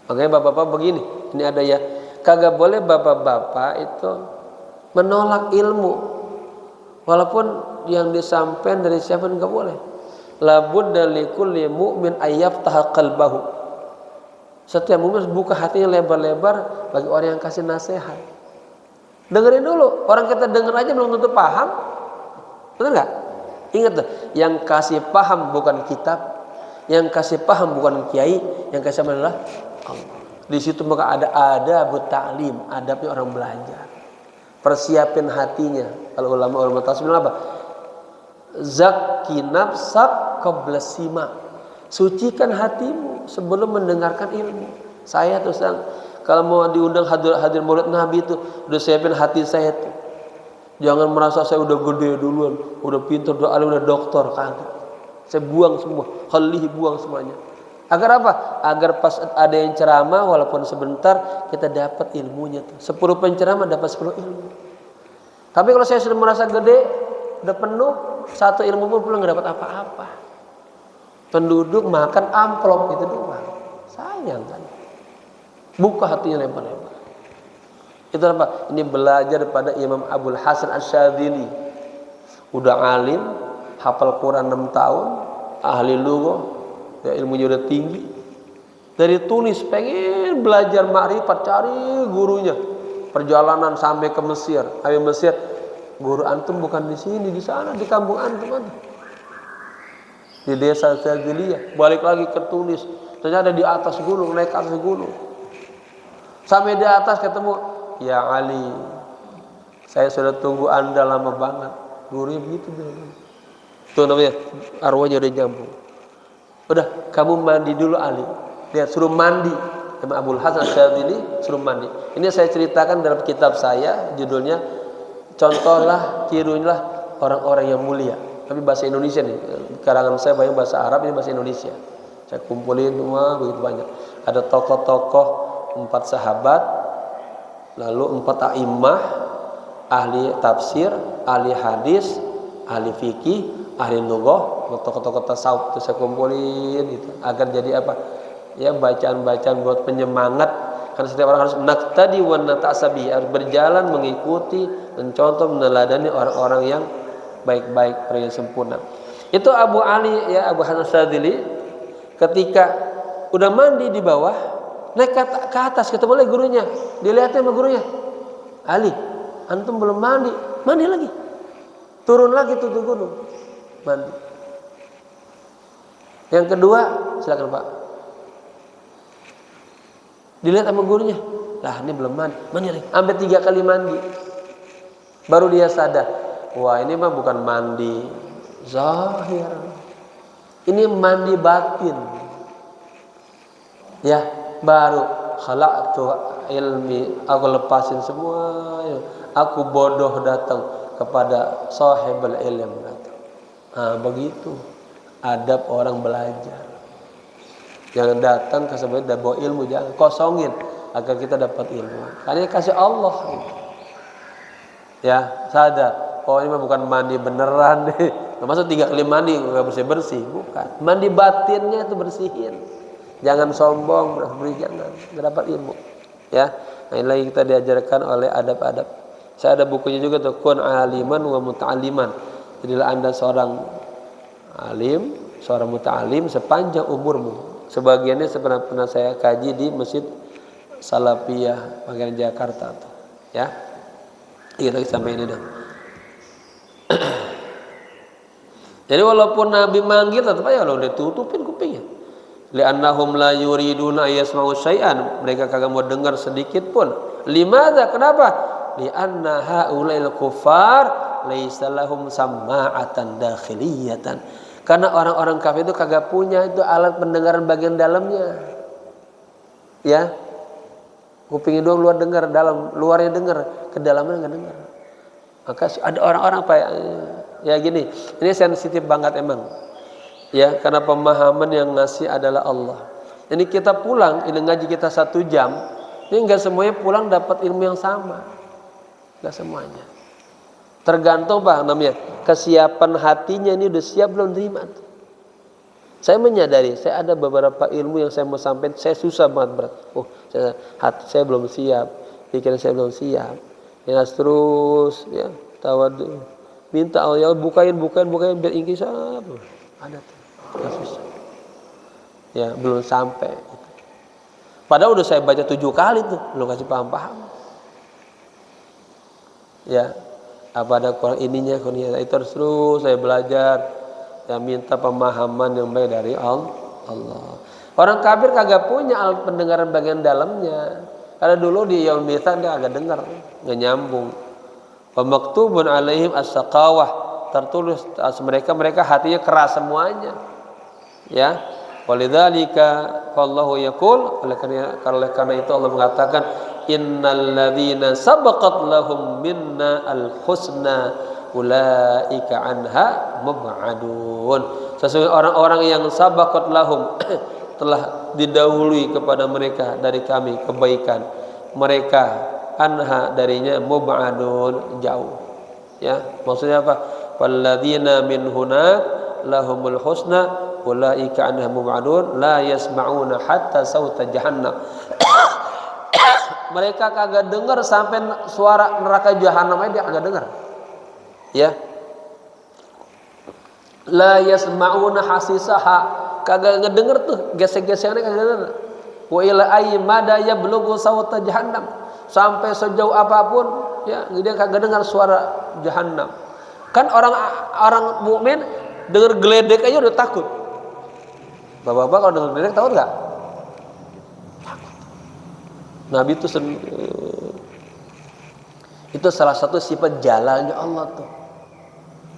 Makanya bapak-bapak begini, ini ada ya, kagak boleh bapak-bapak itu menolak ilmu. Walaupun yang disampaikan dari siapa enggak boleh. La budda likulli mu'min ayyaftaha qalbahu. Setiap mukmin buka hatinya lebar-lebar bagi orang yang kasih nasihat. Dengerin dulu. Orang kita denger aja belum tentu paham. Betul nggak? Ingat tuh, yang kasih paham bukan kitab, yang kasih paham bukan kiai, yang kasih paham adalah Allah. Di situ maka ada adab ta'lim, adabnya orang belajar. Persiapin hatinya. Kalau ulama tasawuf apa? Zakki nafsak qabla sima. Sucikan hatimu sebelum mendengarkan ilmu. Saya terus kalau mau diundang hadir maulid Nabi itu udah siapin hati saya tuh. Jangan merasa saya udah gede duluan, udah pintar, udah alim, udah doktor, kagak. Saya buang semua, buang semuanya. Agar apa? Agar pas ada yang ceramah walaupun sebentar kita dapat ilmunya tuh. 10 penceramah dapat 10 ilmu. Tapi kalau saya sudah merasa gede, udah penuh, satu ilmu pun pulang nggak dapat apa-apa. Penduduk makan amplop itu doang. Sayang kan? Buka hatinya lebar-lebar. Itu apa? Ini belajar pada Imam Abul Hasan Asy-Syadzili. Udah alim, hafal Quran 6 tahun, ahli lughah, ya ilmunya udah tinggi. Dari Tunis pengen belajar makrifat, cari gurunya. Perjalanan sampai ke Mesir, sampai Mesir, guru antum bukan di sini, di sana, di kampung antum ada. Di desa Syadziliyah, balik lagi ke Tunis. Ternyata di atas gunung, naik ke atas gunung. Sampai di atas ketemu, ya Ali, saya sudah tunggu Anda lama banget. Gurunya begitu bilang. Itu namanya arwahnya udah nyambung. Udah, kamu mandi dulu Ali. Lihat, suruh mandi. Imam Abul Hasan Asy-Syadzili suruh mandi. Ini saya ceritakan dalam kitab saya, judulnya Contohlah, tirulah orang-orang yang mulia. Tapi bahasa Indonesia nih. Karangan saya banyak bahasa Arab, ini bahasa Indonesia. Saya kumpulin semua begitu banyak. Ada tokoh-tokoh 4 sahabat, lalu 4 a'immah, ahli tafsir, ahli hadis, ahli fikih, ahli lughah, tokoh-tokoh tasawuf itu saya kumpulin gitu. Agar jadi apa? Ya bacaan-bacaan buat penyemangat, karena setiap orang harus naqtadi wa nata'sabi, harus berjalan mengikuti dan contoh meneladani orang-orang yang baik-baik, orang yang sempurna. Itu Abu Ali ya, Abu Hasan Asy-Syadzili ketika udah mandi di bawah, naik ke atas ketemu lagi gurunya. Dilihatnya sama gurunya, Ali, antum belum mandi, mandi lagi. Turun lagi tuh gunung, mandi. Yang kedua, silakan Pak. Dilihat sama gurunya, lah ini belum mandi, mandi lagi. Sampai 3 kali mandi, baru dia sadar, wah ini mah bukan mandi zahir, ini mandi batin. Ya, baru khalaqtu ilmi, aku lepasin semua, aku bodoh datang kepada sahibul ilm datang. Nah, begitu adab orang belajar. Jangan datang ke sebenarnya bawa ilmu, jangan kosongin agar kita dapat ilmu. Karena kasih Allah. Ya, sadar. Oh ini mah bukan mandi beneran nih. Maksud 3 kali mandi nggak bersih-bersih, bukan. Mandi batinnya itu bersihin. Jangan sombong, jangan, nggak dapat ilmu. Ya, nah ini lagi kita diajarkan oleh adab-adab. Saya ada bukunya juga tuh, Kun aliman wa muta'aliman. Jadilah Anda seorang alim, seorang muta'alim sepanjang umurmu. Sebagiannya pernah saya kaji di Masjid Salafiyah bagian Jakarta tuh. Ya. Ini lagi sampai ini dah. Jadi walaupun Nabi manggil tetap aja kalau ditutupin kupingnya. Li'annahum la yuriduna yasma'u syai'an, mereka kagak mau dengar sedikit pun. Limadza? Kenapa? Li'anna haula'il kuffar laisa lahum sama'atan dakhiliyatan. Karena orang-orang kafir itu kagak punya itu alat pendengaran bagian dalamnya. Ya. Kupingnya doang luar dengar, dalam luarnya dengar, ke dalamnya enggak dengar. Maka ada orang-orang apa ya gini, ini sensitif banget emang. Ya, karena pemahaman yang ngasih adalah Allah. Ini kita pulang, ini ngaji kita 1 jam, ini enggak semuanya pulang dapat ilmu yang sama. Enggak semuanya. Tergantung Pak namanya kesiapan hatinya, ini udah siap belum terima. Saya menyadari, saya ada beberapa ilmu yang saya mau sampaikan, saya susah banget berat. Oh, hati saya belum siap, pikiran saya belum siap. Ya terus ya tawadu, minta Allah bukain biar ingkisah. Ada tuh, ya susah. Ya belum sampai. Padahal udah saya baca 7 kali tuh, belum kasih paham. Ya. Apa ada Quran ininya, itu terus saya belajar, ya minta pemahaman yang baik dari Allah. Orang kafir kagak punya alat pendengaran bagian dalamnya. Karena dulu di Yaumul Mitsaq dia agak dengar, nggak nyambung. Wa maktubun alaihim as-saqawah, tertulis atas mereka hatinya keras semuanya. Ya. Walidzalika wallahu yaqul, oleh karena itu Allah mengatakan innal ladzina sabaqat lahum minna al-husna ulaika anha mub'adun. Sesungguhnya orang-orang yang sabaqat lahum telah didahului kepada mereka dari kami kebaikan, mereka anha darinya mub'adun jauh. Ya, maksudnya apa? Walladzina min hunak lahumul husna ulaika anha mub'adun la yasma'una hatta sauta jahannam. Mereka kagak dengar sampai suara neraka jahanam aja dia kagak dengar. Ya. La yasma'una hasisaha, kagak ngedenger tuh gesek-gesekannya kagak denger. Wa ila ayyi mada yablughu sauta jahannam, sampai sejauh apapun ya dia kagak dengar suara jahannam. Kan orang mukmin denger geledek aja udah takut. Bapak-bapak kalau denger geledek takut enggak? Nabi itu salah satu sifat jalalnya Allah tuh.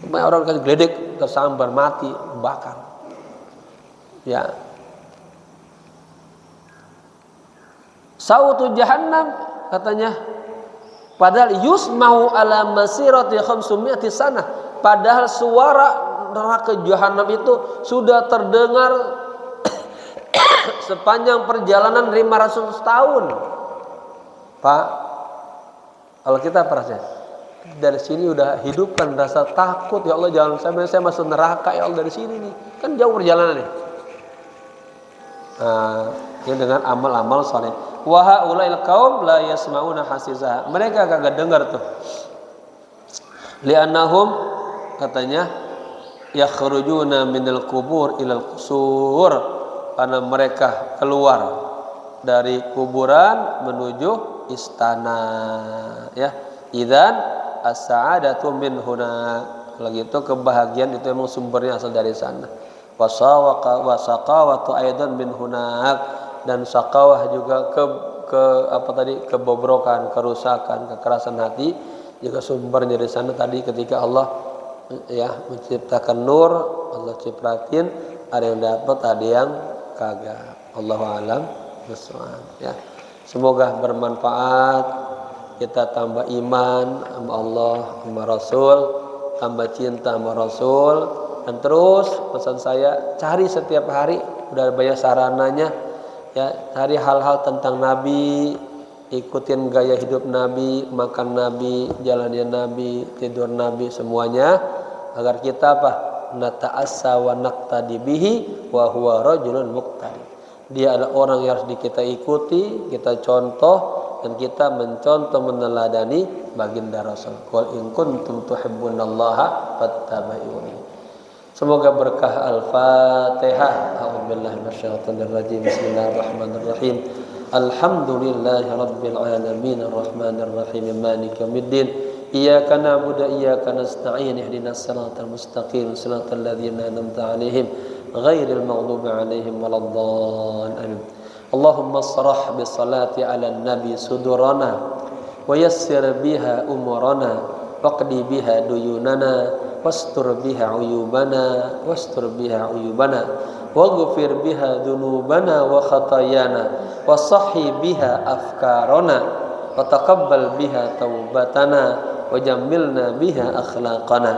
Banyak orang kasih geledek tersambar mati bakar. Ya. Sautu jahannam katanya padahal yusma'u ala masirati 500 sanah, padahal suara neraka jahanam itu sudah terdengar sepanjang perjalanan 500 tahun. Pak, kalau kita perhatikan dari sini udah hidupkan rasa takut, ya Allah jangan sampai saya masuk neraka ya Allah dari sini nih, kan jauh perjalanan nih. Nah, ini dengan amal-amal saleh. Wa haulail qaum la yasma'una hasizah, mereka kagak dengar tuh. Li'annahum katanya yakhrujuna minal qubur ilal qusur, karena mereka keluar dari kuburan menuju istana. Ya, idzan as-sa'adatu min huna, lagi itu kebahagiaan itu memang sumbernya asal dari sana. Wasaqawatu aidan min hunak, dan sakawah juga kebobrokan, kerusakan, kekerasan hati juga sumbernya dari sana tadi ketika Allah ya menciptakan nur, Allah cipratin, ada yang dapat ada yang kagak. Allahu a'lam bishawab. Ya, semoga bermanfaat, kita tambah iman sama Allah sama Rasul, tambah cinta sama Rasul. Dan terus pesan saya, cari setiap hari, udah banyak sarananya ya, cari hal-hal tentang Nabi, ikutin gaya hidup Nabi, makan Nabi, jalannya Nabi, tidur Nabi, semuanya agar kita apa? Nata'assa wa naqtadi bihi wa huwa rajulun muqtadi. Dia adalah orang yang harus kita ikuti, kita contoh, dan kita mencontoh meneladani baginda Rasul. Qul in kuntum tuhibbunallaha fattabi'uni. Semoga berkah Al-Fatihah. A'udzubillahi minasyaitonir rajim. Bismillahirrahmanirrahim. Alhamdulillahi rabbil alamin arrahmanir rahim maliki yaumiddin. Iyyaka na'budu wa iyyaka nasta'in ihdinas siratal mustaqim siratal ladzina an'amta 'alaihim ghairil maghdubi 'alaihim waladdallin. Allahumma shrah bi salati 'alan nabi sudurana wa yassir biha umurana waqdi biha duyunana wastur biha uyubana waghfir biha dhunubana wa khatayana wa sahhi biha afkarana wa taqabbal biha taubatana wa jammilna biha akhlaqana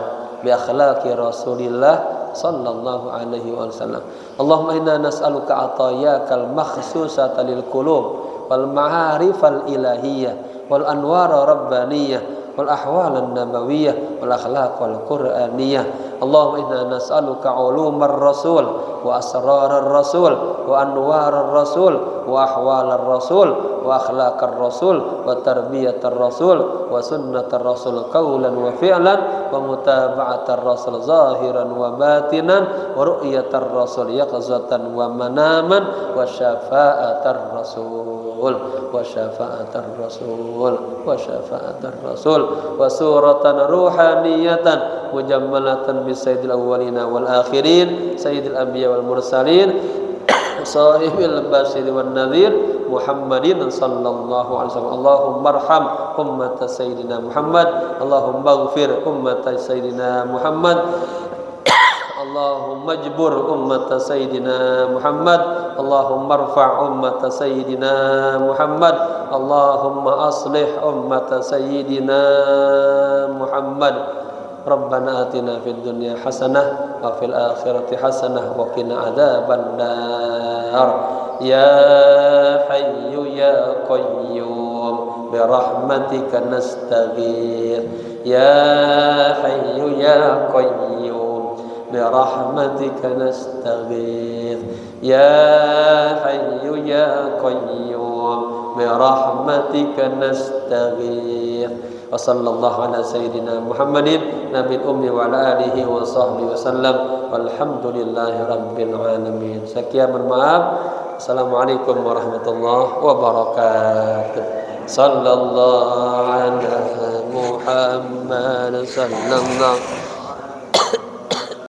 bi akhlaqi Rasulillah sallallahu alaihi wasallam. Allahumma inna nas'aluka atayakal makhsusata lil qulub wal ma'arifal ilahiyyah wal anwara rabbaniyah wal ahwal an-nabawiyyah wal akhlaq wal qur'aniyah. Allahumma inna nas'aluka ulumar rasul wa asrarar rasul wa anwarar rasul wa ahwalar rasul wa akhlaqar rasul wa tarbiyatar rasul wa sunnatar rasul qawlan wa fi'lan wa mutaba'atar rasul zahiran wa batinan wa ru'yatar rasul yaqzatan wa manaman wa syafa'atar rasul wa syafa'atar rasul wa syafa'atar rasul wa suratan ruhaniyatan mujammalatan bi sayyidil awwalina wal akhirin sayyidil anbiya wal mursalin sahibil basyir wan nadhir Muhammadin sallallahu alaihi wasallam. Allahumma arham ummat sayyidina Muhammad, Allahumma ighfir ummat sayyidina Muhammad, Allahumma jbur ummat sayyidina Muhammad, Allahumma irfa' ummat sayyidina Muhammad, Allahumma aslih ummat sayyidina Muhammad. Rabbana atina fid dunya hasanah wa fil akhirati hasanah wa qina adzabannar. النار يا حي يا قيوم برحمتك نستغيث يا حي يا قيوم برحمتك نستغيث يا حي يا قيوم برحمتك نستغيث وصلى الله على سيدنا محمد نبي الأمي وعلى آله وصحبه وسلم والحمد لله رب العالمين. Sekian, mohon maaf. Assalamualaikum warahmatullahi wabarakatuh. Sallallahu ala Muhammad sallallahu